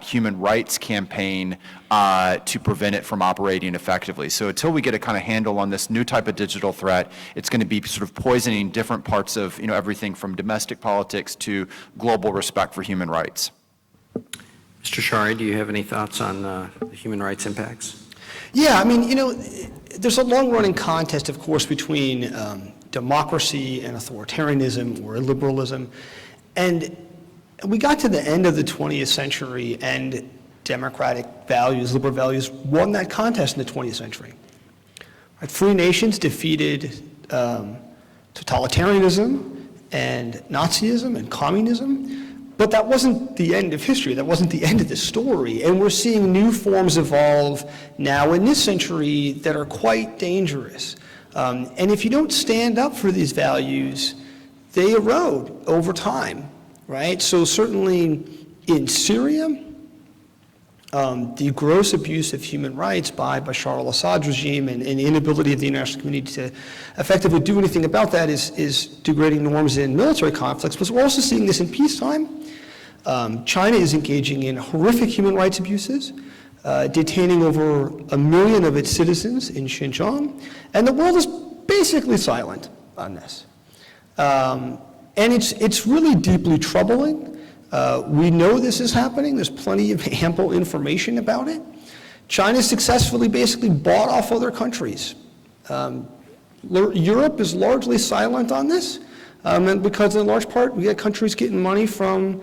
human rights campaign to prevent it from operating effectively. So until we get a kind of handle on this new type of digital threat, it's going to be sort of poisoning different parts of everything from domestic politics to global respect for human rights. Mr. Scharre, do you have any thoughts on the human rights impacts? Yeah, I mean, there's a long-running contest, of course, between democracy and authoritarianism or liberalism. And we got to the end of the 20th century, and democratic values, liberal values, won that contest in the 20th century. Right? Free nations defeated totalitarianism and Nazism and communism. But that wasn't the end of history. That wasn't the end of the story. And we're seeing new forms evolve now in this century that are quite dangerous. And if you don't stand up for these values, they erode over time, right? So certainly in Syria, the gross abuse of human rights by Bashar al-Assad's regime and inability of the international community to effectively do anything about that is degrading norms in military conflicts. But we're also seeing this in peacetime. China is engaging in horrific human rights abuses, detaining over 1 million of its citizens in Xinjiang, and the world is basically silent on this. And it's really deeply troubling. We know this is happening. There's plenty of ample information about it. China successfully basically bought off other countries. Europe is largely silent on this. And because in large part we get countries getting money from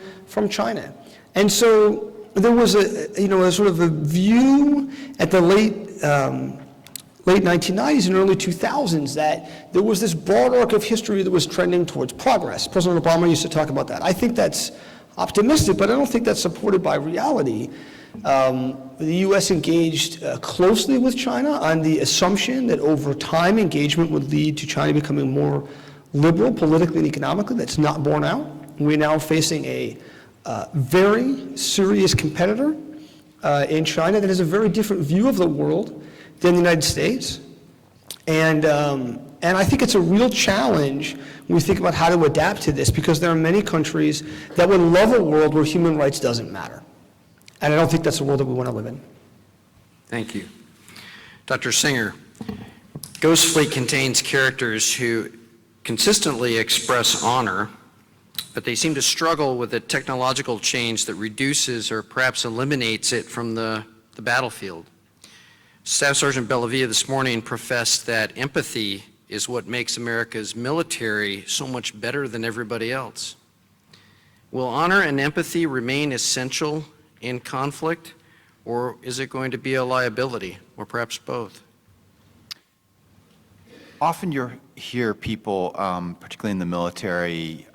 China. And so there was a sort of a view at the late 1990s and early 2000s that there was this broad arc of history that was trending towards progress. President Obama used to talk about that. I think that's optimistic, but I don't think that's supported by reality. The U.S. engaged closely with China on the assumption that over time engagement would lead to China becoming more liberal politically and economically. That's not borne out. We're now facing a very serious competitor in China that has a very different view of the world than the United States. And I think it's a real challenge when we think about how to adapt to this, because there are many countries that would love a world where human rights doesn't matter. And I don't think that's the world that we want to live in. Thank you. Dr. Singer, Ghost Fleet contains characters who consistently express honor, but they seem to struggle with a technological change that reduces or perhaps eliminates it from the battlefield. Staff Sergeant Bellavia this morning professed that empathy is what makes America's military so much better than everybody else. Will honor and empathy remain essential in conflict, or is it going to be a liability, or perhaps both? Often you hear people, particularly in the military,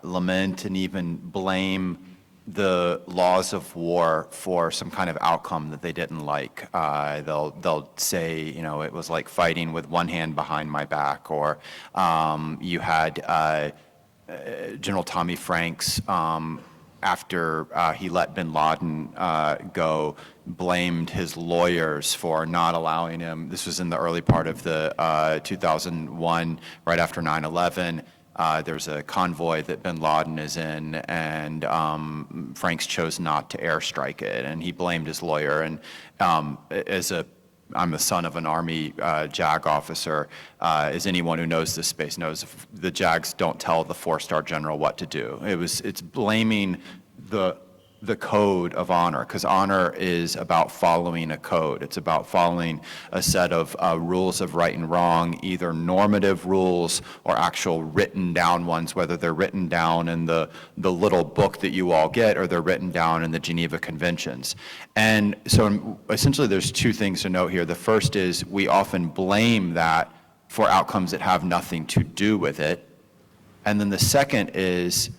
lament and even blame the laws of war for some kind of outcome that they didn't like. They'll say, it was like fighting with one hand behind my back, or you had General Tommy Franks, after he let bin Laden go, blamed his lawyers for not allowing him. This was in the early part of the 2001, right after 9/11. There's a convoy that bin Laden is in, and Franks chose not to airstrike it, and he blamed his lawyer. And I'm the son of an Army JAG officer. As anyone who knows this space knows, the JAGs don't tell the four-star general what to do. It's blaming the code of honor, because honor is about following a code. It's about following a set of rules of right and wrong, either normative rules or actual written down ones, whether they're written down in the little book that you all get or they're written down in the Geneva Conventions. And so essentially there's two things to note here. The first is we often blame that for outcomes that have nothing to do with it. And then the second is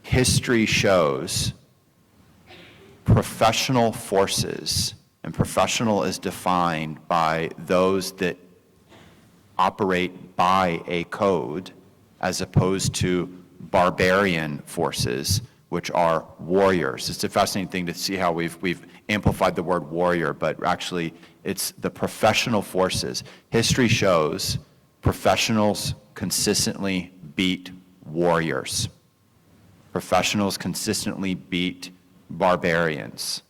history shows professional forces, and professional is defined by those that operate by a code, as opposed to barbarian forces, which are warriors. It's a fascinating thing to see how we've amplified the word warrior, but actually it's the professional forces. History shows professionals consistently beat warriors. Professionals consistently beat barbarians.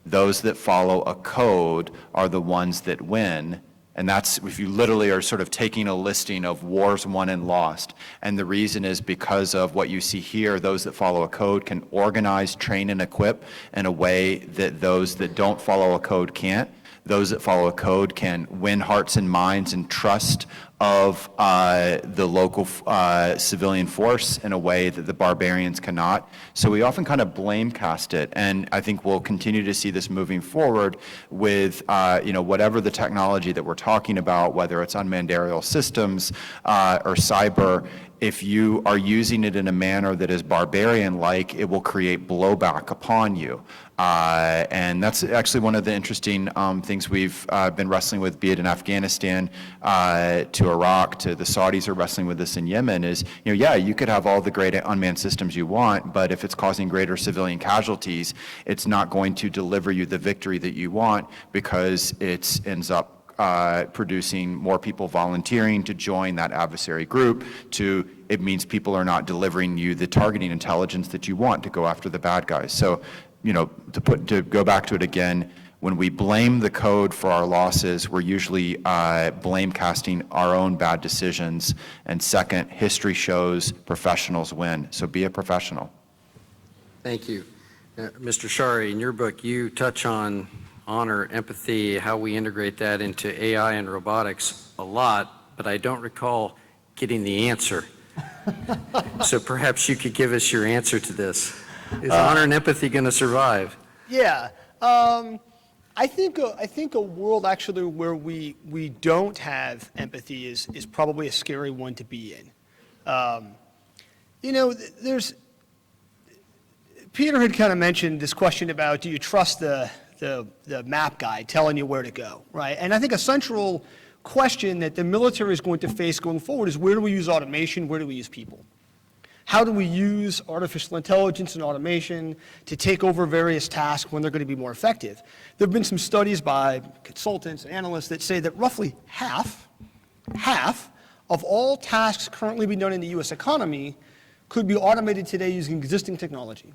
Those that follow a code are the ones that win. And that's if you literally are sort of taking a listing of wars won and lost. And the reason is because of what you see here. Those that follow a code can organize, train, and equip in a way that those that don't follow a code can't. Those that follow a code can win hearts and minds and trust of the local civilian force in a way that the barbarians cannot. So we often kind of blame cast it, and I think we'll continue to see this moving forward with whatever the technology that we're talking about, whether it's unmanned aerial systems or cyber. If you are using it in a manner that is barbarian-like, it will create blowback upon you. And that's actually one of the interesting things we've been wrestling with, be it in Afghanistan, to Iraq, to the Saudis are wrestling with this in Yemen, is, you could have all the great unmanned systems you want, but if it's causing greater civilian casualties, it's not going to deliver you the victory that you want, because it ends up producing more people volunteering to join that adversary group. It means people are not delivering you the targeting intelligence that you want to go after the bad guys. So, to go back to it again, when we blame the code for our losses, we're usually blame casting our own bad decisions. And second, history shows professionals win. So be a professional. Thank you. Mr. Scharre, in your book, you touch on honor, empathy, how we integrate that into AI and robotics a lot, but I don't recall getting the answer. So perhaps you could give us your answer to this. Is honor and empathy going to survive? Yeah. I think a world actually where we don't have empathy is probably a scary one to be in. Peter had kind of mentioned this question about, do you trust the map guy telling you where to go, right? And I think a central question that the military is going to face going forward is, where do we use automation, where do we use people? How do we use artificial intelligence and automation to take over various tasks when they're going to be more effective? There have been some studies by consultants and analysts that say that roughly half of all tasks currently being done in the U.S. economy could be automated today using existing technology.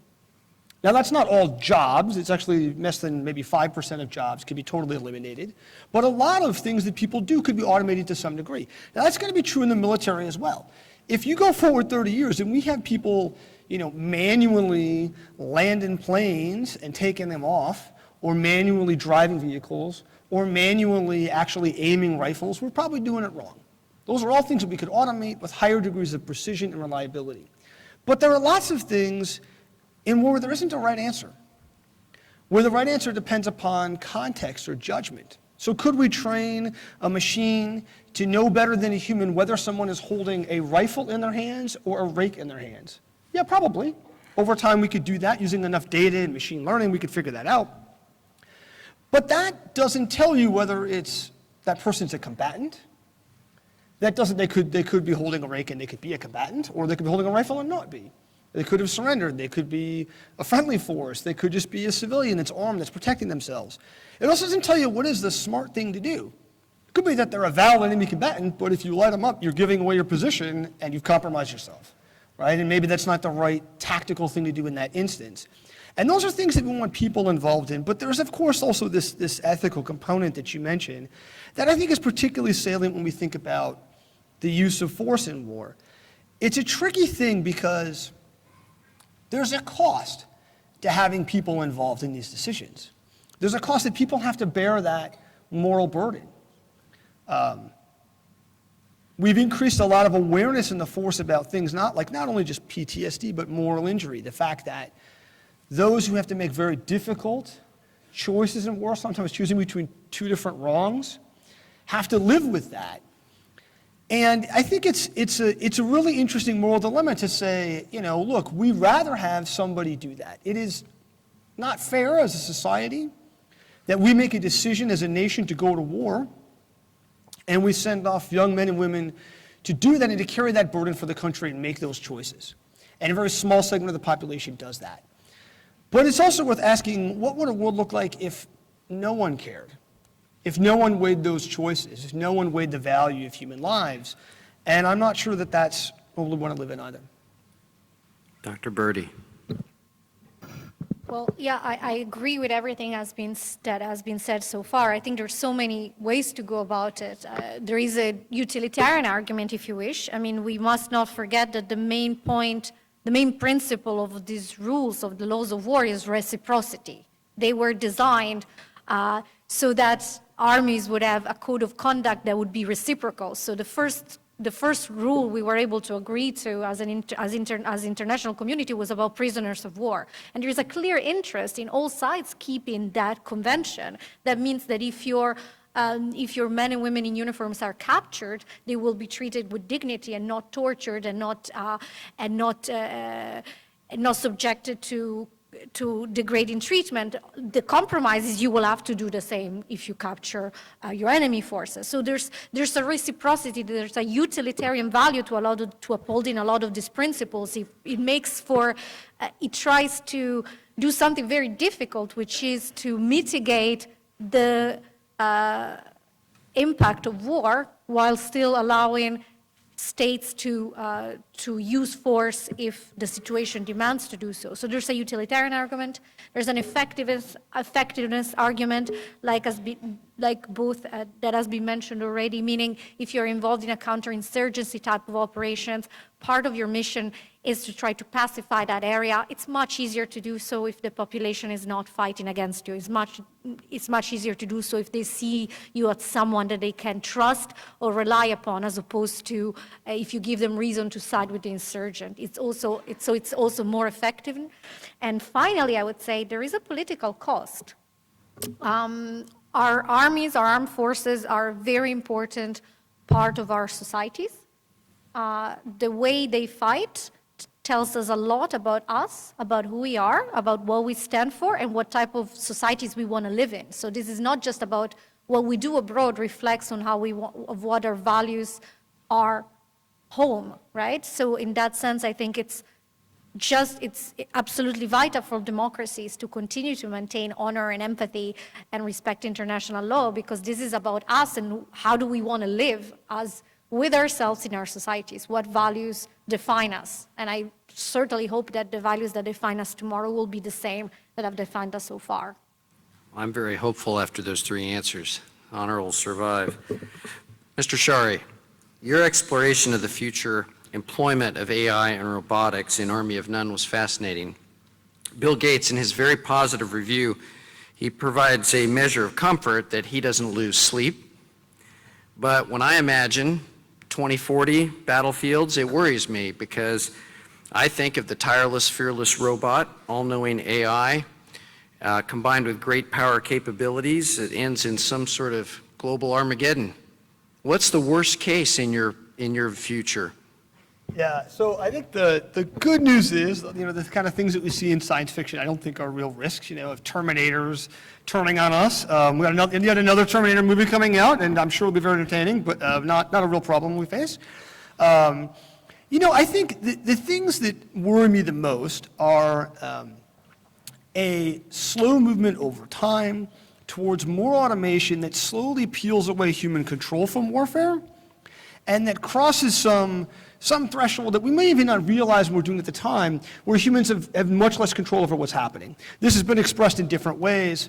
Now, that's not all jobs. It's actually less than maybe 5% of jobs could be totally eliminated. But a lot of things that people do could be automated to some degree. Now, that's going to be true in the military as well. If you go forward 30 years and we have people, manually landing planes and taking them off, or manually driving vehicles, or manually actually aiming rifles, we're probably doing it wrong. Those are all things that we could automate with higher degrees of precision and reliability. But there are lots of things in where there isn't a right answer, where the right answer depends upon context or judgment. So could we train a machine to know better than a human whether someone is holding a rifle in their hands or a rake in their hands? Yeah, probably. Over time, we could do that using enough data and machine learning. We could figure that out. But that doesn't tell you whether that person's a combatant, That doesn't, they could be holding a rake and they could be a combatant, or they could be holding a rifle and not be. They could have surrendered. They could be a friendly force. They could just be a civilian that's armed, that's protecting themselves. It also doesn't tell you what is the smart thing to do. It could be that they're a valid enemy combatant, but if you light them up, you're giving away your position and you've compromised yourself, right? And maybe that's not the right tactical thing to do in that instance. And those are things that we want people involved in. But there's, of course, also this ethical component that you mentioned that I think is particularly salient when we think about the use of force in war. It's a tricky thing because there's a cost to having people involved in these decisions. There's a cost that people have to bear that moral burden. We've increased a lot of awareness in the force about things not only just PTSD, but moral injury. The fact that those who have to make very difficult choices in war, sometimes choosing between two different wrongs, have to live with that. And I think it's a really interesting moral dilemma to say, look, we'd rather have somebody do that. It is not fair as a society that we make a decision as a nation to go to war, and we send off young men and women to do that and to carry that burden for the country and make those choices. And a very small segment of the population does that. But it's also worth asking, what would a world look like if no one cared? If no one weighed those choices, if no one weighed the value of human lives? And I'm not sure that that's what we want to live in either. Dr. Berti. Well, yeah, I agree with everything that has been said so far. I think there's so many ways to go about it. There is a utilitarian argument, if you wish. I mean, we must not forget that the main principle of these rules, of the laws of war, is reciprocity. They were designed so that armies would have a code of conduct that would be reciprocal. So the first rule we were able to agree to as international community was about prisoners of war. And there is a clear interest in all sides keeping that convention. That means that if your men and women in uniforms are captured, they will be treated with dignity and not tortured and not subjected to degrading treatment. The compromise is you will have to do the same if you capture your enemy forces. So there's a reciprocity, there's a utilitarian value to upholding a lot of these principles. It tries to do something very difficult, which is to mitigate the impact of war while still allowing states to use force if the situation demands to do so. So there's a utilitarian argument, there's an effectiveness argument, that has been mentioned already, meaning if you're involved in a counterinsurgency type of operations, part of your mission is to try to pacify that area. It's much easier to do so if the population is not fighting against you. It's much easier to do so if they see you as someone that they can trust or rely upon, as opposed to if you give them reason to side with the insurgent. It's also more effective. And finally, I would say there is a political cost. Our armies, our armed forces are a very important part of our societies. The way they fight tells us a lot about us, about who we are, about what we stand for, and what type of societies we want to live in. So this is not just about what we do abroad reflects on what our values are home, right? So in that sense, I think it's absolutely vital for democracies to continue to maintain honor and empathy and respect international law, because this is about us and how do we want to live with ourselves in our societies, what values define us. And I certainly hope that the values that define us tomorrow will be the same that have defined us so far. I'm very hopeful after those three answers. Honor will survive. Mr. Scharre, your exploration of the future employment of AI and robotics in Army of None was fascinating. Bill Gates, in his very positive review, he provides a measure of comfort that he doesn't lose sleep. But when I imagine 2040 battlefields, it worries me, because I think of the tireless, fearless robot, all-knowing AI, combined with great power capabilities, it ends in some sort of global Armageddon. What's the worst case in your future? Yeah, so I think the good news is, the kind of things that we see in science fiction, I don't think are real risks, of Terminators turning on us. We got yet another Terminator movie coming out, and I'm sure it'll be very entertaining, but not a real problem we face. I think the things that worry me the most are a slow movement over time towards more automation that slowly peels away human control from warfare, and that crosses some threshold that we may even not realize we're doing at the time, where humans have much less control over what's happening. This has been expressed in different ways.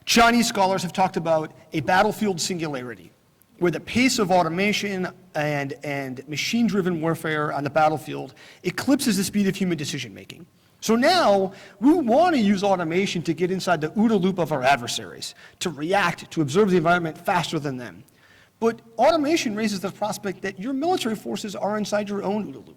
Chinese scholars have talked about a battlefield singularity, where the pace of automation and machine-driven warfare on the battlefield eclipses the speed of human decision-making. So now, we want to use automation to get inside the OODA loop of our adversaries, to react, to observe the environment faster than them. But automation raises the prospect that your military forces are inside your own OODA loop.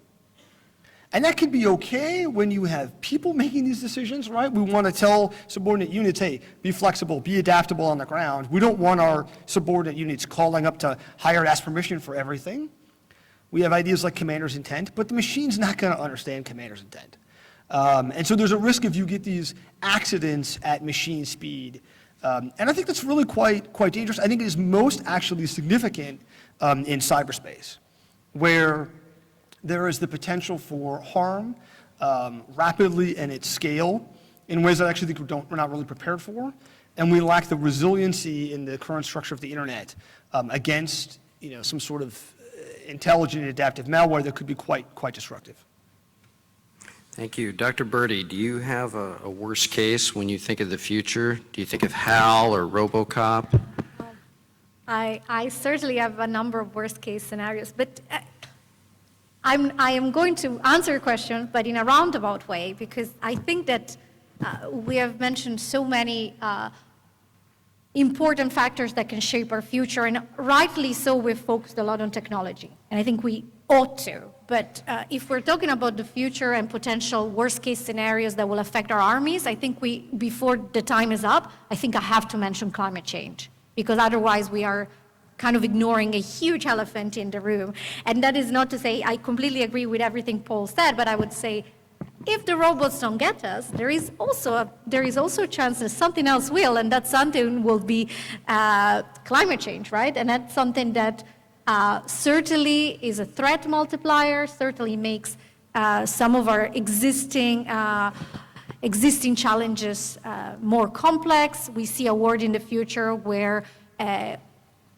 And that can be okay when you have people making these decisions, right? We want to tell subordinate units, hey, be flexible, be adaptable on the ground. We don't want our subordinate units calling up to higher ask permission for everything. We have ideas like commander's intent, but the machine's not going to understand commander's intent. And so there's a risk if you get these accidents at machine speed. And I think that's really quite dangerous. I think it is most actually significant in cyberspace, where there is the potential for harm rapidly and at scale in ways that I actually think we're not really prepared for, and we lack the resiliency in the current structure of the internet against some sort of intelligent and adaptive malware that could be quite destructive. Thank you. Dr. Berti, do you have a worst case when you think of the future? Do you think of HAL or RoboCop? I certainly have a number of worst case scenarios, but I am going to answer your question, but in a roundabout way, because I think that we have mentioned so many important factors that can shape our future, and rightly so, we've focused a lot on technology, and I think we ought to. But if we're talking about the future and potential worst-case scenarios that will affect our armies, I think before the time is up, I think I have to mention climate change, because otherwise we are kind of ignoring a huge elephant in the room. And that is not to say I completely agree with everything Paul said, but I would say if the robots don't get us, there is also a chance that something else will, and that something will be climate change, right? And that's something that certainly is a threat multiplier, certainly makes some of our existing challenges more complex. We see a world in the future where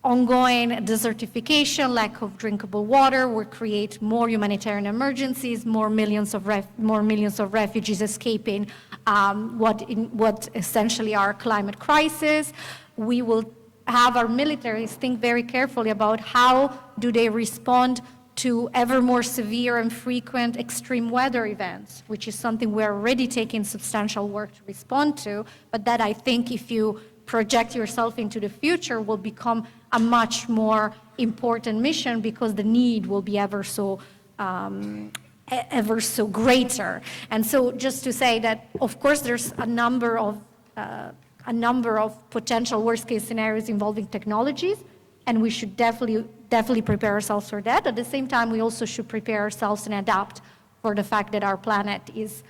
ongoing desertification, lack of drinkable water will create more humanitarian emergencies, more millions of refugees escaping what essentially are climate crisis. We will have our militaries think very carefully about how do they respond to ever more severe and frequent extreme weather events, which is something we're already taking substantial work to respond to, but that I think if you project yourself into the future will become a much more important mission because the need will be ever so greater. And so just to say that, of course, there's a number of potential worst-case scenarios involving technologies, and we should definitely prepare ourselves for that. At the same time, we also should prepare ourselves and adapt for the fact that our planet is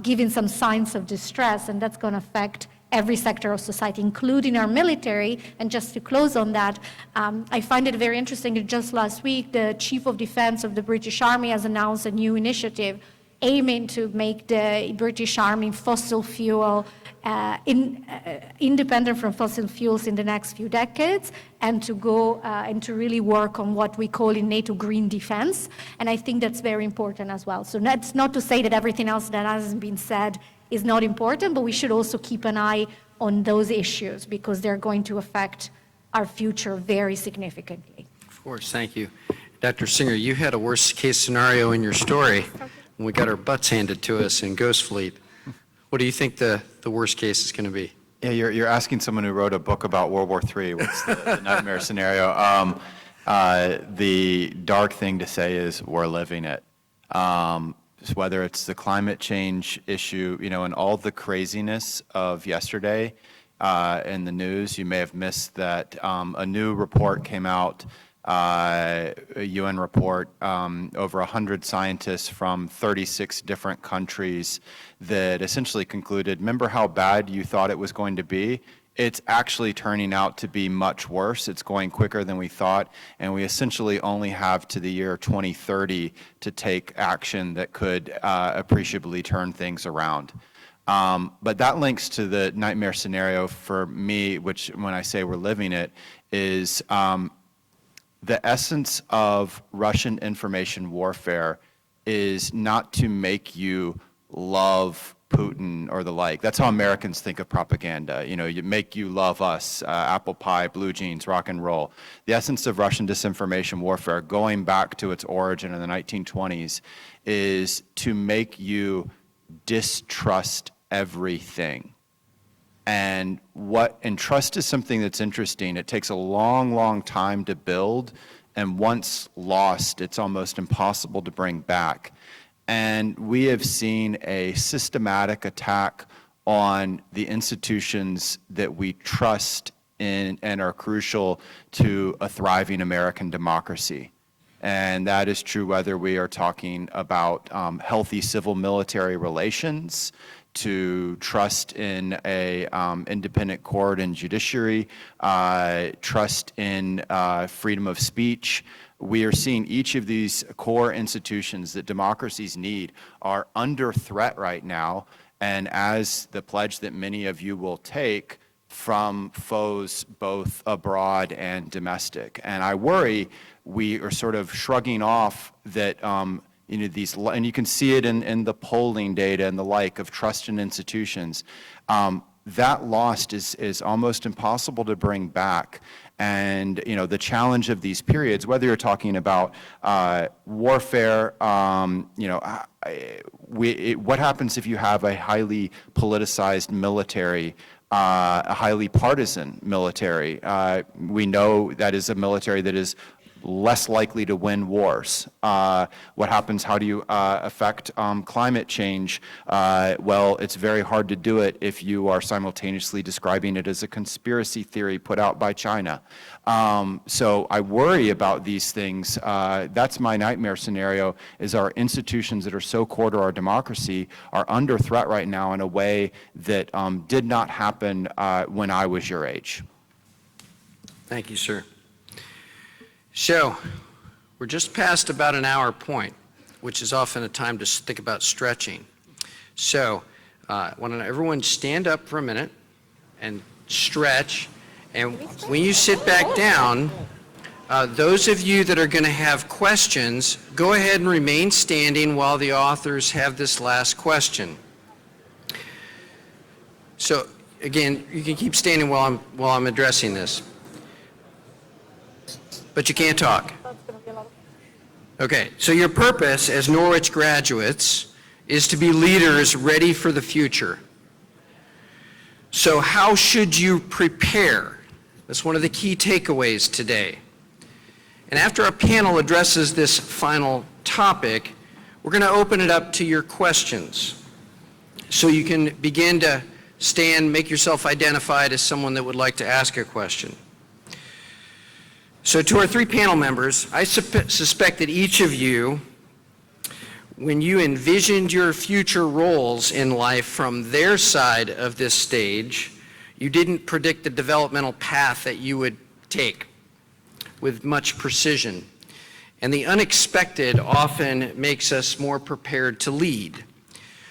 giving some signs of distress, and that's going to affect every sector of society, including our military. And just to close on that, I find it very interesting that just last week, the Chief of Defense of the British Army has announced a new initiative aiming to make the British Army fossil fuel independent from fossil fuels in the next few decades, and to go and to really work on what we call in NATO green defense. And I think that's very important as well. So that's not to say that everything else that hasn't been said is not important, but we should also keep an eye on those issues because they're going to affect our future very significantly. Of course, thank you. Dr. Singer, you had a worst case scenario in your story when we got our butts handed to us in Ghost Fleet. What do you think the worst case is going to be? Yeah, you're asking someone who wrote a book about World War III. What's the nightmare scenario? The dark thing to say is we're living it. Whether it's the climate change issue, and all the craziness of yesterday in the news, you may have missed that a new report came out a UN report, over 100 scientists from 36 different countries that essentially concluded, remember how bad you thought it was going to be? It's actually turning out to be much worse. It's going quicker than we thought, and we essentially only have to the year 2030 to take action that could appreciably turn things around. But that links to the nightmare scenario for me, which when I say we're living it, is the essence of Russian information warfare is not to make you love Putin or the like. That's how Americans think of propaganda. You know, you make you love us, apple pie, blue jeans, rock and roll. The essence of Russian disinformation warfare, going back to its origin in the 1920s, is to make you distrust everything. And trust is something that's interesting. It takes a long, long time to build, and once lost, it's almost impossible to bring back. And we have seen a systematic attack on the institutions that we trust in and are crucial to a thriving American democracy. And that is true whether we are talking about healthy civil-military relations, to trust in a independent court and judiciary, trust in freedom of speech. We are seeing each of these core institutions that democracies need are under threat right now, and as the pledge that many of you will take, from foes both abroad and domestic. And I worry we are sort of shrugging off that these, and you can see it in the polling data and the like of trust in institutions. That lost is almost impossible to bring back. And the challenge of these periods, whether you're talking about warfare, what happens if you have a highly politicized military, a highly partisan military? We know that is a military that is less likely to win wars. What happens, how do you affect climate change? Well, it's very hard to do it if you are simultaneously describing it as a conspiracy theory put out by China. So I worry about these things. That's my nightmare scenario, is our institutions that are so core to our democracy are under threat right now in a way that did not happen when I was your age. Thank you, sir. So, we're just past about an hour point, which is often a time to think about stretching. So, why don't everyone stand up for a minute and stretch, and when you sit back down, those of you that are going to have questions, go ahead and remain standing while the authors have this last question. So, again, you can keep standing while I'm addressing this. But you can't talk. Okay, so your purpose as Norwich graduates is to be leaders ready for the future. So how should you prepare? That's one of the key takeaways today. And after our panel addresses this final topic, we're going to open it up to your questions. So you can begin to stand, make yourself identified as someone that would like to ask a question. So to our three panel members, I suspect that each of you, when you envisioned your future roles in life from their side of this stage, you didn't predict the developmental path that you would take with much precision. And the unexpected often makes us more prepared to lead.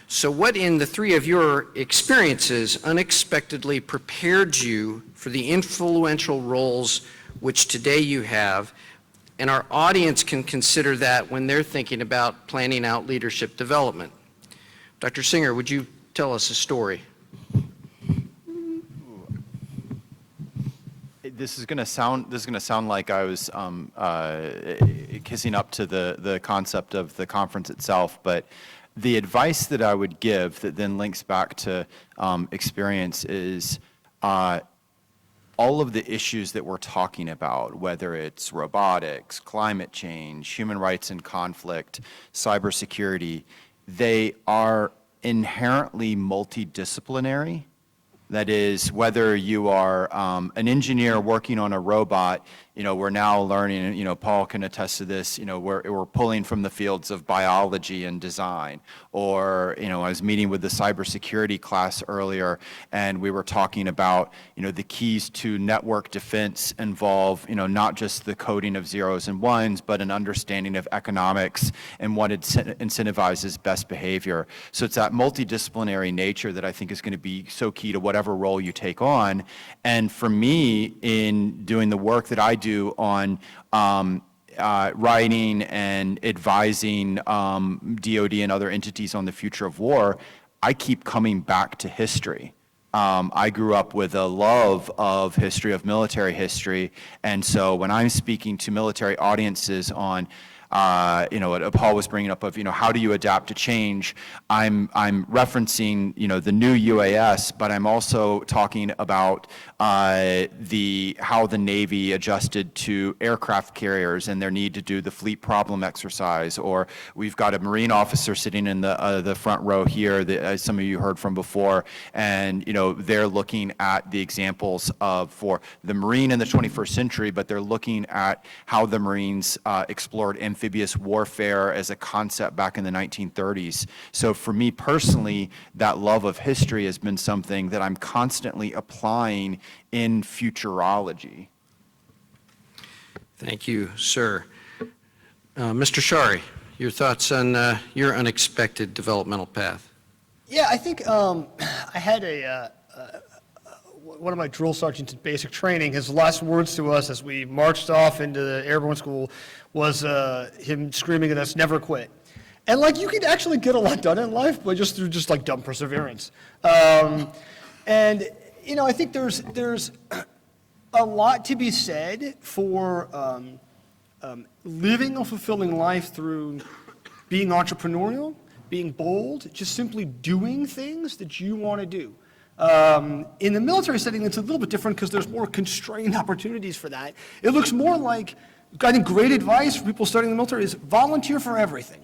So what in the three of your experiences unexpectedly prepared you for the influential roles which today you have, and our audience can consider that when they're thinking about planning out leadership development? Dr. Singer, would you tell us a story? This is going to sound like I was kissing up to the concept of the conference itself, but the advice that I would give that then links back to experience is all of the issues that we're talking about, whether it's robotics, climate change, human rights and conflict, cybersecurity, they are inherently multidisciplinary, That is, whether you are an engineer working on a robot, we're now learning, Paul can attest to this, we're pulling from the fields of biology and design. Or, I was meeting with the cybersecurity class earlier, and we were talking about, the keys to network defense involve, not just the coding of zeros and ones, but an understanding of economics and what incentivizes best behavior. So it's that multidisciplinary nature that I think is going to be so key to whatever role you take on. And for me, in doing the work that I do on writing and advising DoD and other entities on the future of war, I keep coming back to history. I grew up with a love of history, of military history, and so when I'm speaking to military audiences on what Paul was bringing up of, how do you adapt to change? I'm referencing, the new UAS, but I'm also talking about how the Navy adjusted to aircraft carriers and their need to do the fleet problem exercise. Or we've got a Marine officer sitting in the front row here that as some of you heard from before, and they're looking at the examples for the Marine in the 21st century, but they're looking at how the Marines explored amphibious warfare as a concept back in the 1930s. So for me personally, that love of history has been something that I'm constantly applying in futurology. Thank you, sir. Mr. Scharre, your thoughts on your unexpected developmental path? Yeah, I think I had one of my drill sergeants in basic training, his last words to us as we marched off into the airborne school was him screaming at us, "Never quit." And you can actually get a lot done in life, but just through dumb perseverance. And I think there's a lot to be said for living a fulfilling life through being entrepreneurial, being bold, just simply doing things that you want to do. In the military setting, it's a little bit different because there's more constrained opportunities for that. It looks more like, I think great advice for people starting in the military is volunteer for everything.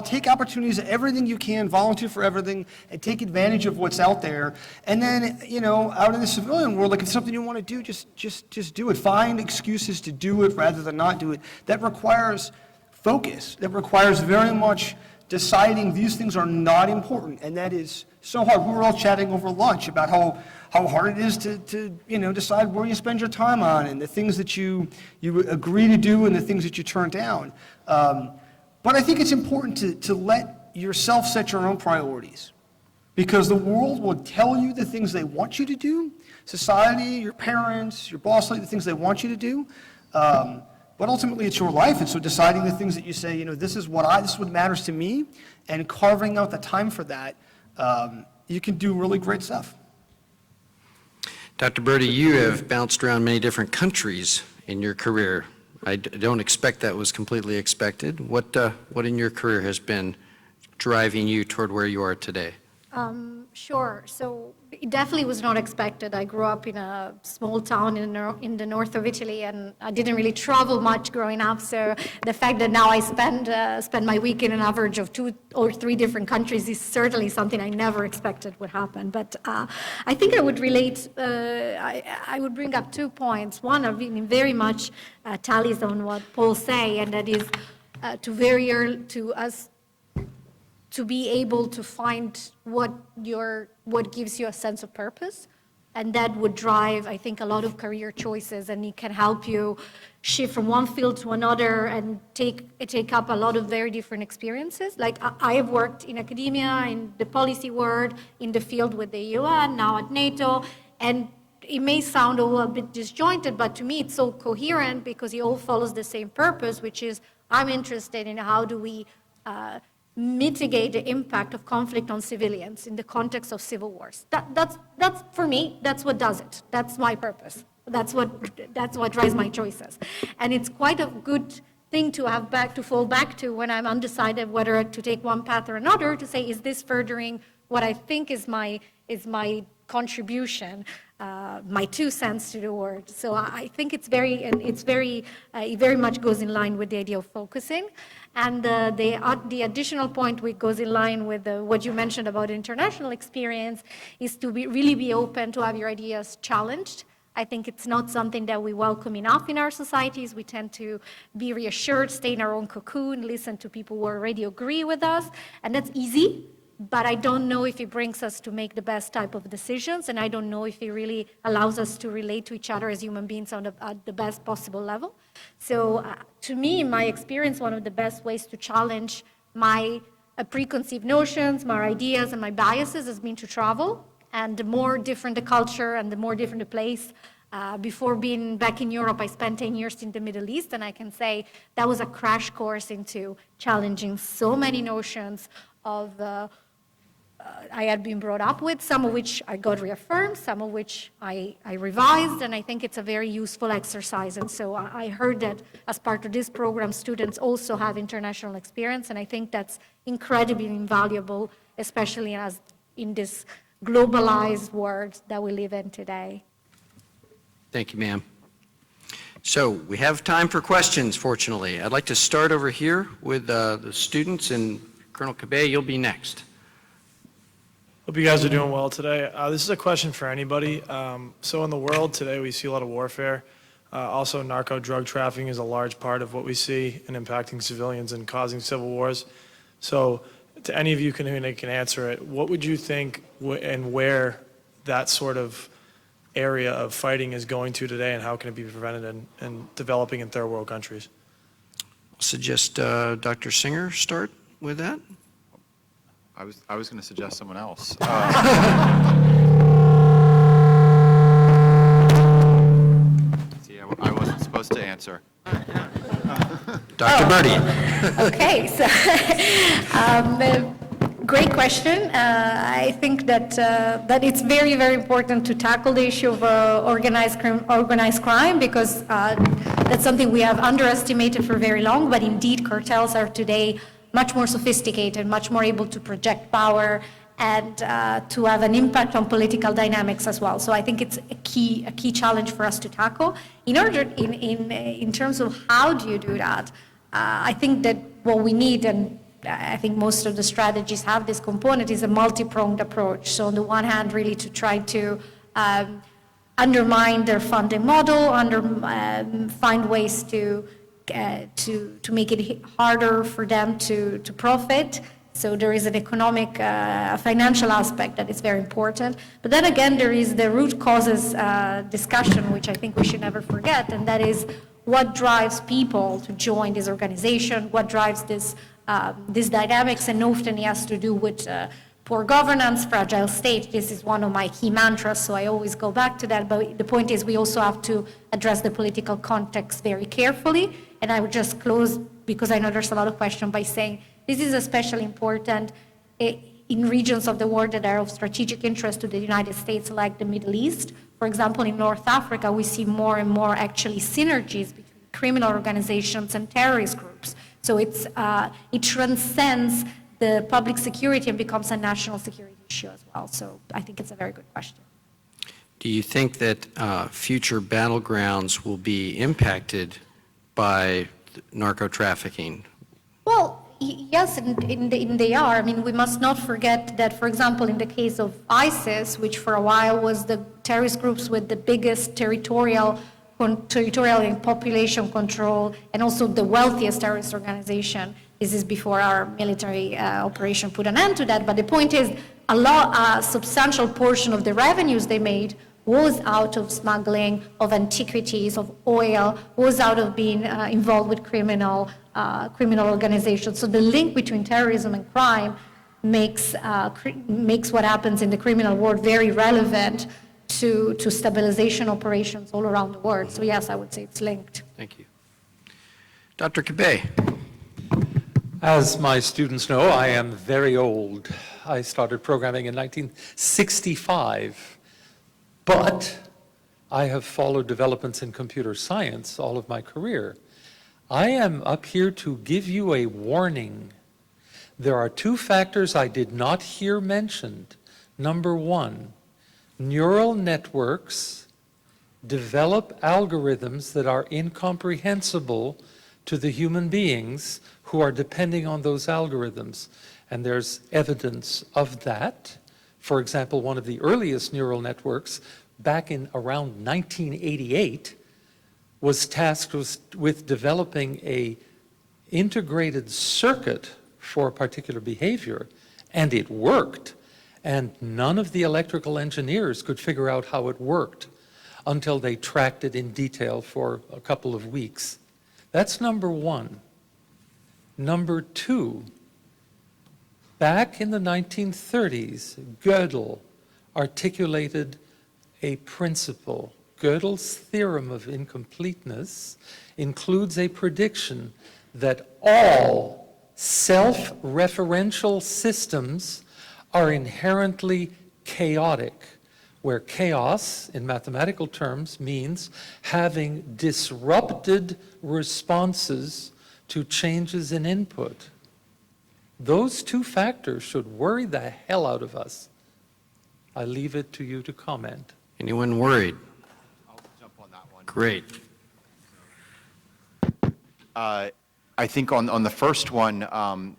Take opportunities at everything you can, volunteer for everything, and take advantage of what's out there. And then, out in the civilian world, if it's something you want to do, just do it. Find excuses to do it rather than not do it. That requires focus. That requires very much deciding these things are not important, and that is so hard. We were all chatting over lunch about how hard it is to decide where you spend your time on and the things that you agree to do and the things that you turn down. But I think it's important to let yourself set your own priorities, because the world will tell you the things they want you to do. Society, your parents, your boss, the things they want you to do. But ultimately, it's your life, and so deciding the things that you say, this is what matters to me, and carving out the time for that, you can do really great stuff. Dr. Berti, you have bounced around many different countries in your career. I don't expect that was completely expected. What in your career has been driving you toward where you are today? Sure. So it definitely was not expected. I grew up in a small town in the north of Italy, and I didn't really travel much growing up. So the fact that now I spend my week in an average of 2 or 3 different countries is certainly something I never expected would happen. But I think I would relate. I would bring up 2 points. One, I mean, very much tallies on what Paul say, and that is to be able to find what gives you a sense of purpose, and that would drive, I think, a lot of career choices, and it can help you shift from one field to another and take up a lot of very different experiences. Like I have worked in academia, in the policy world, in the field with the UN, now at NATO, and it may sound a little bit disjointed, but to me it's so coherent because it all follows the same purpose, which is I'm interested in how do we mitigate the impact of conflict on civilians in the context of civil wars. That's for me, that's what does it. That's my purpose. That's what drives my choices. And it's quite a good thing to fall back to when I'm undecided whether to take one path or another, to say, is this furthering what I think is my contribution my 2 cents to the word. So I think it's it very much goes in line with the idea of focusing. And the additional point which goes in line with what you mentioned about international experience is to really be open to have your ideas challenged. I think it's not something that we welcome enough in our societies. We tend to be reassured, stay in our own cocoon, listen to people who already agree with us, and that's easy. But I don't know if it brings us to make the best type of decisions, and I don't know if it really allows us to relate to each other as human beings at the best possible level. So to me, in my experience, one of the best ways to challenge my preconceived notions, my ideas, and my biases has been to travel. And the more different the culture and the more different the place, before being back in Europe, I spent 10 years in the Middle East, and I can say that was a crash course into challenging so many notions of I had been brought up with, some of which I got reaffirmed, some of which I revised, and I think it's a very useful exercise. And so I heard that as part of this program, students also have international experience, and I think that's incredibly invaluable, especially as in this globalized world that we live in today. Thank you, ma'am. So we have time for questions, fortunately. I'd like to start over here with the students, and Colonel Cabay, you'll be next. Hope you guys are doing well today. This is a question for anybody. So in the world today, we see a lot of warfare. Also, narco-drug trafficking is a large part of what we see in impacting civilians and causing civil wars. So to any of you who can answer it, what would you think and where that sort of area of fighting is going to today, and how can it be prevented in developing in third world countries? I'll suggest Dr. Singer start with that. I was going to suggest someone else. See, I wasn't supposed to answer. Dr. Berti. Okay, so great question. I think that it's very, very important to tackle the issue of organized crime, because that's something we have underestimated for very long, but indeed cartels are today much more sophisticated, much more able to project power and to have an impact on political dynamics as well. So I think it's a key challenge for us to tackle. In terms of how do you do that, I think that what we need, and I think most of the strategies have this component, is a multi-pronged approach. So on the one hand, really to try to undermine their funding model, find ways to make it harder for them to profit. So there is an economic, financial aspect that is very important. But then again, there is the root causes discussion, which I think we should never forget, and that is what drives people to join this organization, what drives these dynamics, and often it has to do with poor governance, fragile state. This is one of my key mantras, so I always go back to that. But the point is we also have to address the political context very carefully. And I would just close, because I know there's a lot of questions, by saying this is especially important in regions of the world that are of strategic interest to the United States, like the Middle East. For example, in North Africa, we see more and more actually synergies between criminal organizations and terrorist groups. So it transcends the public security and becomes a national security issue as well. So I think it's a very good question. Do you think that future battlegrounds will be impacted by narco trafficking? Well, yes, and they are. I mean, we must not forget that, for example, in the case of ISIS, which for a while was the terrorist groups with the biggest territorial and population control, and also the wealthiest terrorist organization. This is before our military operation put an end to that. But the point is, a substantial portion of the revenues they made was out of smuggling of antiquities, of oil, was out of being involved with criminal organizations. So the link between terrorism and crime makes what happens in the criminal world very relevant to stabilization operations all around the world. So yes, I would say it's linked. Thank you. Dr. Cabay. As my students know, I am very old. I started programming in 1965, but I have followed developments in computer science all of my career. I am up here to give you a warning. There are two factors I did not hear mentioned. Number one, neural networks develop algorithms that are incomprehensible to the human beings who are depending on those algorithms. And there's evidence of that. For example, one of the earliest neural networks, back in around 1988, was tasked with developing a integrated circuit for a particular behavior, and it worked. And none of the electrical engineers could figure out how it worked until they tracked it in detail for a couple of weeks. That's number one. Number two, back in the 1930s, Gödel articulated a principle. Gödel's theorem of incompleteness includes a prediction that all self-referential systems are inherently chaotic, where chaos, in mathematical terms, means having disrupted responses to changes in input. Those two factors should worry the hell out of us. I leave it to you to comment. Anyone worried? I'll jump on that one. Great. I think on the first one,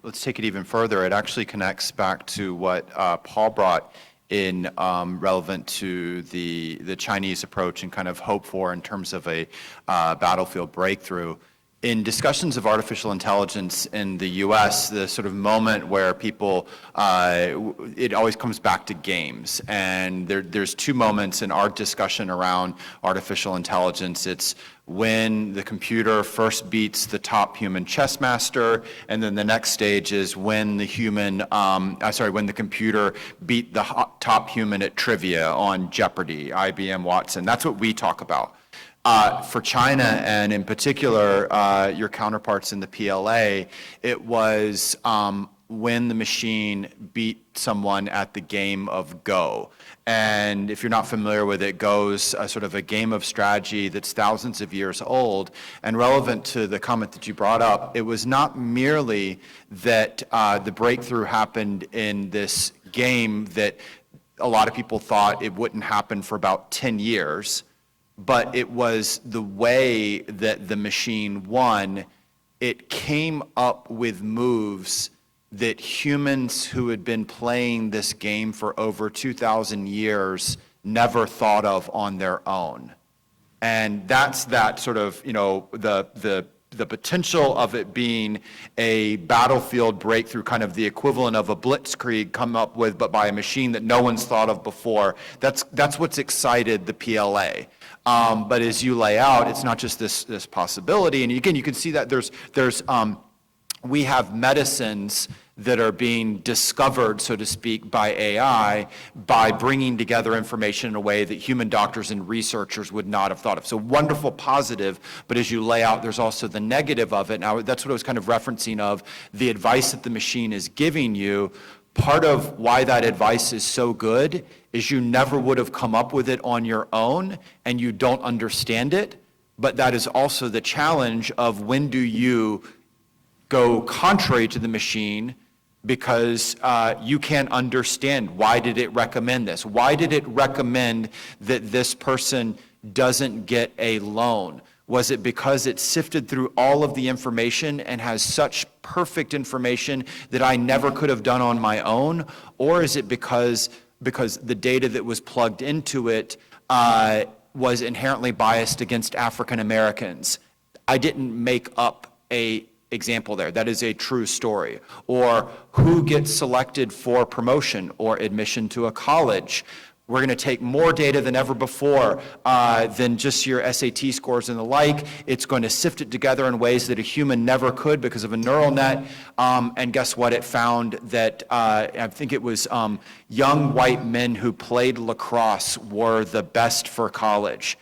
let's take it even further. It actually connects back to what Paul brought in relevant to the Chinese approach and kind of hope for in terms of a battlefield breakthrough. In discussions of artificial intelligence in the U.S., the sort of moment where people, it always comes back to games. And there's two moments in our discussion around artificial intelligence. It's when the computer first beats the top human chess master, and then the next stage is when the when the computer beat the top human at trivia on Jeopardy, IBM Watson. That's what we talk about. For China, and in particular, your counterparts in the PLA, it was when the machine beat someone at the game of Go. And if you're not familiar with it, Go's sort of a game of strategy that's thousands of years old. And relevant to the comment that you brought up, it was not merely that the breakthrough happened in this game that a lot of people thought it wouldn't happen for about 10 years. But it was the way that the machine won. It came up with moves that humans who had been playing this game for over 2,000 years never thought of on their own. And that's that sort of, the potential of it being a battlefield breakthrough, kind of the equivalent of a blitzkrieg come up with, but by a machine that no one's thought of before. That's what's excited the PLA. But as you lay out, it's not just this possibility. And again, you can see that we have medicines that are being discovered, so to speak, by AI by bringing together information in a way that human doctors and researchers would not have thought of. So wonderful positive, but as you lay out, there's also the negative of it. Now, that's what I was kind of referencing of the advice that the machine is giving you. Part of why that advice is so good is you never would have come up with it on your own and you don't understand it. But that is also the challenge of when do you go contrary to the machine because you can't understand why did it recommend this? Why did it recommend that this person doesn't get a loan? Was it because it sifted through all of the information and has such perfect information that I never could have done on my own? Or is it because the data that was plugged into it was inherently biased against African Americans? I didn't make up a example there. That is a true story. Or who gets selected for promotion or admission to a college? We're going to take more data than ever before than just your SAT scores and the like. It's going to sift it together in ways that a human never could because of a neural net. And guess what? It found that, I think it was young white men who played lacrosse were the best for college.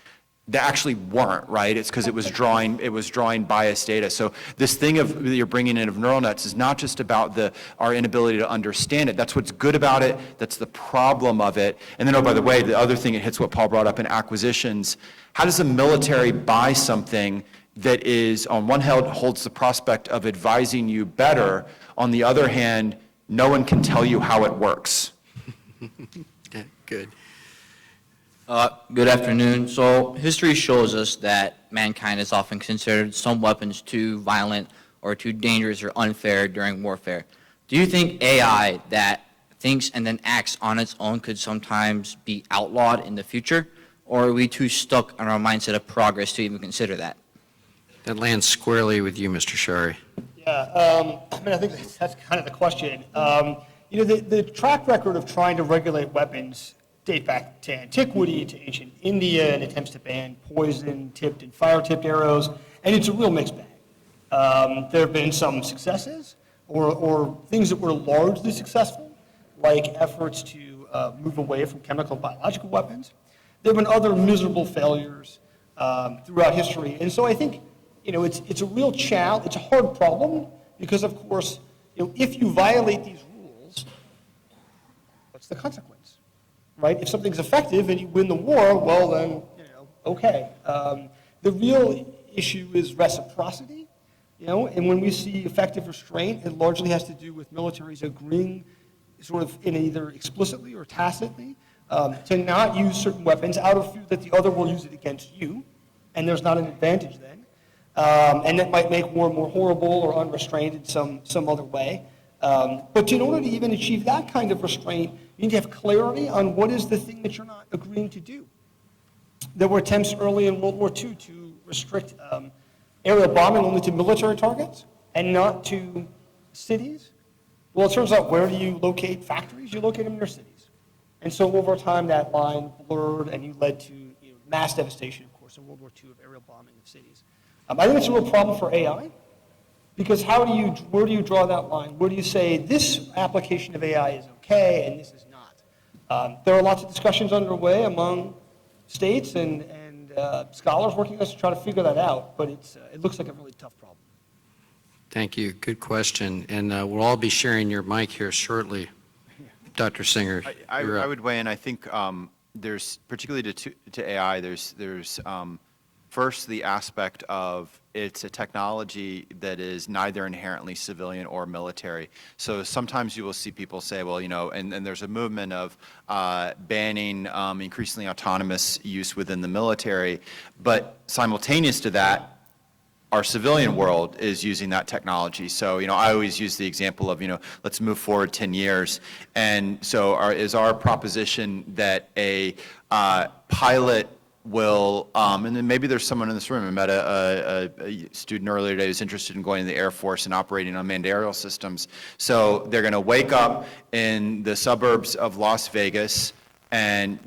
They actually weren't, right? It's because it was drawing biased data. So this thing that you're bringing in of neural nets is not just about our inability to understand it. That's what's good about it. That's the problem of it. And then, oh, by the way, the other thing, it hits what Paul brought up in acquisitions. How does the military buy something that is, on one hand, holds the prospect of advising you better? On the other hand, no one can tell you how it works. Okay, good. Good afternoon. So history shows us that mankind is often considered some weapons too violent or too dangerous or unfair during warfare. Do you think AI that thinks and then acts on its own could sometimes be outlawed in the future? Or are we too stuck on our mindset of progress to even consider that? That lands squarely with you, Mr. Scharre. Yeah, I think that's kind of the question. The track record of trying to regulate weapons date back to antiquity, to ancient India, and attempts to ban poison-tipped and fire-tipped arrows, and it's a real mixed bag. There have been some successes, or things that were largely successful, like efforts to move away from chemical and biological weapons. There have been other miserable failures throughout history, and so I think it's a real challenge. It's a hard problem because, of course, if you violate these rules, what's the consequence? Right? If something's effective and you win the war, well then, okay. The real issue is reciprocity, and when we see effective restraint, it largely has to do with militaries agreeing sort of in either explicitly or tacitly to not use certain weapons out of fear that the other will use it against you, and there's not an advantage then. And that might make war more horrible or unrestrained in some other way. But in order to even achieve that kind of restraint, you need to have clarity on what is the thing that you're not agreeing to do. There were attempts early in World War II to restrict aerial bombing only to military targets and not to cities. Well, it turns out, where do you locate factories? You locate them in your cities. And so over time, that line blurred, and you led to mass devastation, of course, in World War II of aerial bombing of cities. I think it's a real problem for AI, because where do you draw that line? Where do you say this application of AI is okay and this is not? There are lots of discussions underway among states and scholars working on us to try to figure that out, but it looks like a really tough problem. Thank you. Good question. And we'll all be sharing your mic here shortly. Dr. Singer, I you're up. would weigh in. I think there's, particularly to AI, there's first the aspect of it's a technology that is neither inherently civilian or military. So sometimes you will see people say, well, and there's a movement of banning increasingly autonomous use within the military, but simultaneous to that, our civilian world is using that technology. So, I always use the example of, let's move forward 10 years. And so is our proposition that a pilot will, and then maybe there's someone in this room. I met a student earlier today who's interested in going to the Air Force and operating unmanned aerial systems. So they're going to wake up in the suburbs of Las Vegas and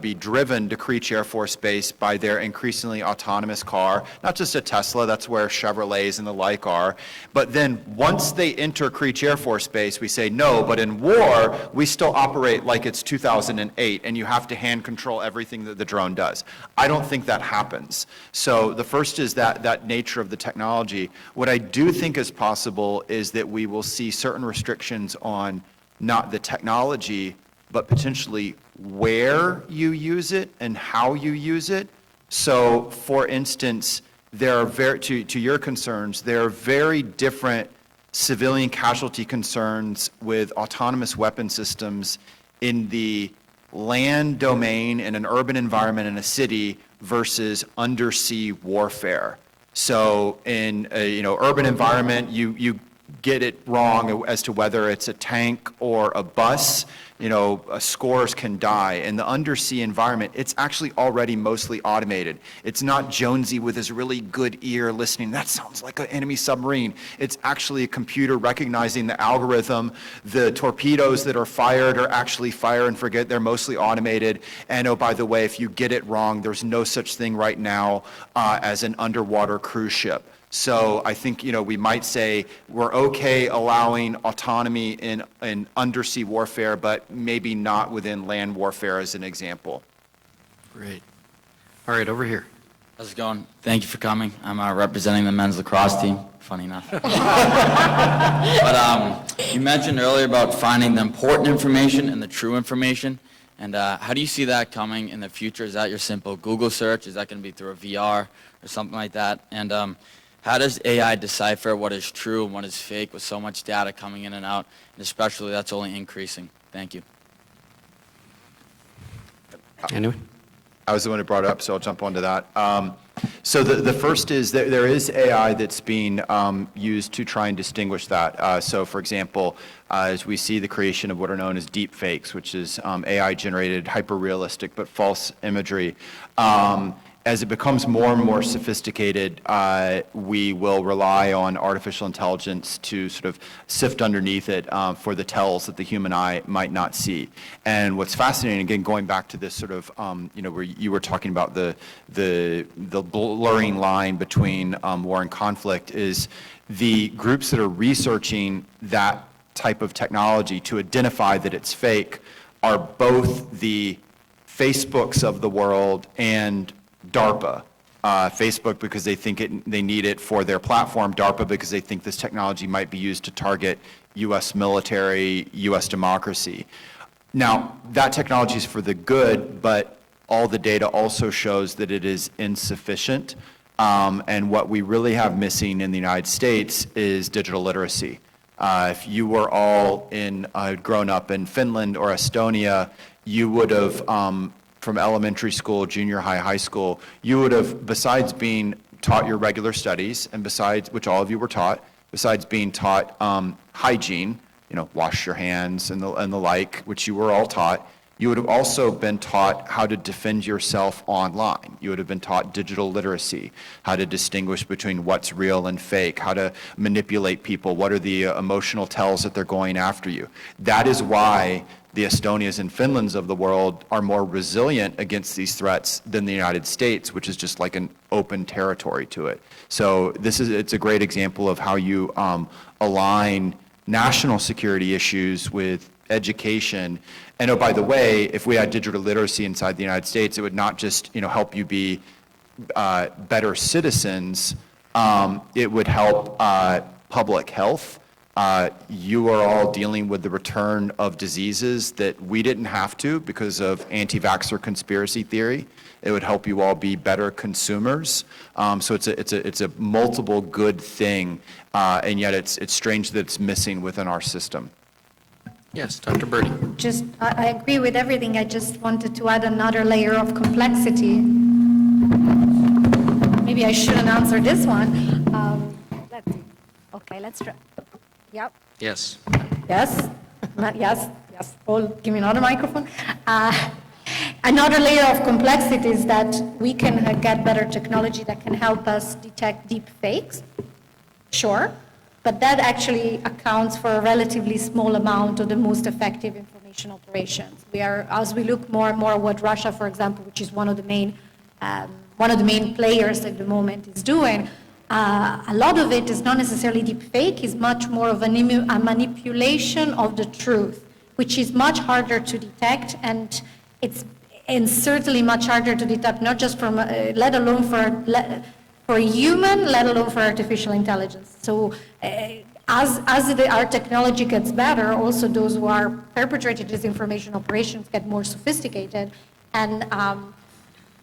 be driven to Creech Air Force Base by their increasingly autonomous car, not just a Tesla, that's where Chevrolets and the like are. But then once they enter Creech Air Force Base, we say, no, but in war, we still operate like it's 2008, and you have to hand control everything that the drone does. I don't think that happens. So the first is that nature of the technology. What I do think is possible is that we will see certain restrictions on not the technology, but potentially where you use it and how you use it. So, for instance, there are to your concerns, there are very different civilian casualty concerns with autonomous weapon systems in the land domain in an urban environment in a city versus undersea warfare. So, in a urban environment, you get it wrong as to whether it's a tank or a bus, scores can die. In the undersea environment, it's actually already mostly automated. It's not Jonesy with his really good ear listening, that sounds like an enemy submarine. It's actually a computer recognizing the algorithm. The torpedoes that are fired are actually fire and forget, they're mostly automated. And oh, by the way, if you get it wrong, there's no such thing right now as an underwater cruise ship. So I think, we might say we're okay allowing autonomy in undersea warfare, but maybe not within land warfare as an example. Great. All right, over here. How's it going? Thank you for coming. I'm representing the men's lacrosse team, funny enough. But you mentioned earlier about finding the important information and the true information. And how do you see that coming in the future? Is that your simple Google search? Is that going to be through a VR or something like that? And how does AI decipher what is true and what is fake with so much data coming in and out, and especially that's only increasing? Thank you. Anyone? I was the one who brought it up, so I'll jump onto that. So the first is that there is AI that's being used to try and distinguish that. So for example, as we see the creation of what are known as deep fakes, which is AI-generated, hyper-realistic, but false imagery, as it becomes more and more sophisticated, we will rely on artificial intelligence to sort of sift underneath it for the tells that the human eye might not see. And what's fascinating, again, going back to this sort of, where you were talking about the blurring line between war and conflict, is the groups that are researching that type of technology to identify that it's fake are both the Facebooks of the world and DARPA. Facebook because they think they need it for their platform, DARPA because they think this technology might be used to target U.S. military, U.S. democracy. Now, that technology is for the good, but all the data also shows that it is insufficient. And what we really have missing in the United States is digital literacy. If you were all grown up in Finland or Estonia, you would have from elementary school, junior high, high school, you would have, besides being taught your regular studies, and besides, which all of you were taught, besides being taught hygiene, wash your hands and the like, which you were all taught, you would have also been taught how to defend yourself online. You would have been taught digital literacy, how to distinguish between what's real and fake, how to manipulate people, what are the emotional tells that they're going after you. That is why the Estonias and Finlands of the world are more resilient against these threats than the United States, which is just like an open territory to it. So it's a great example of how you align national security issues with education. And oh, by the way, if we had digital literacy inside the United States, it would not just help you be better citizens, it would help public health. You are all dealing with the return of diseases that we didn't have to because of anti-vaxxer conspiracy theory. It would help you all be better consumers. So it's a multiple good thing, and yet it's strange that it's missing within our system. Yes, Dr. Berti. I agree with everything. I just wanted to add another layer of complexity. Maybe I shouldn't answer this one. Let's try. Yep. Yes. Yes. Yes. Paul, give me another microphone. Another layer of complexity is that we can get better technology that can help us detect deep fakes. Sure. But that actually accounts for a relatively small amount of the most effective information operations. As we look more and more at what Russia, for example, which is one of the main players at the moment, is doing, a lot of it is not necessarily deep fake, it's much more of a manipulation of the truth, which is much harder to detect, and certainly much harder to detect, not just from, let alone for human, let alone for artificial intelligence. So as our technology gets better, also those who are perpetrating disinformation operations get more sophisticated, and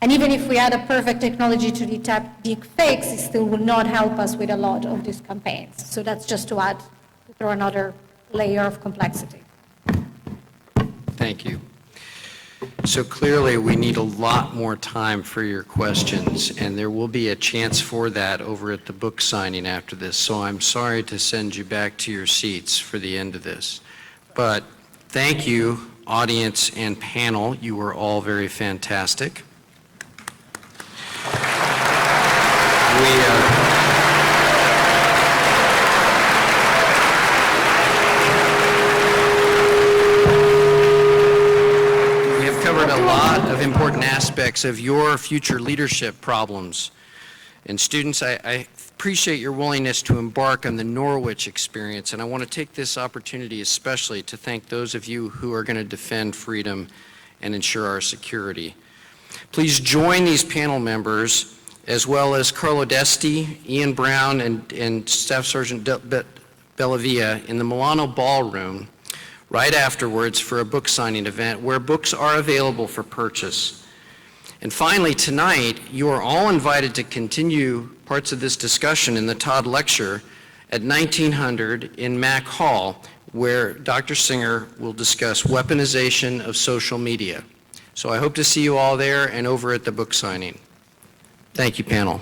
even if we had a perfect technology to detect deep fakes, it still will not help us with a lot of these campaigns. So that's just to throw another layer of complexity. Thank you. So clearly, we need a lot more time for your questions, and there will be a chance for that over at the book signing after this. So I'm sorry to send you back to your seats for the end of this. But thank you, audience and panel. You were all very fantastic. We have covered a lot of important aspects of your future leadership problems. And students, I appreciate your willingness to embark on the Norwich experience, and I want to take this opportunity especially to thank those of you who are going to defend freedom and ensure our security. Please join these panel members, as well as Carlo Desti, Ian Brown, and Staff Sergeant Bellavia in the Milano Ballroom right afterwards for a book signing event where books are available for purchase. And finally, tonight, you are all invited to continue parts of this discussion in the Todd Lecture at 1900 in Mack Hall, where Dr. Singer will discuss weaponization of social media. So I hope to see you all there and over at the book signing. Thank you, panel.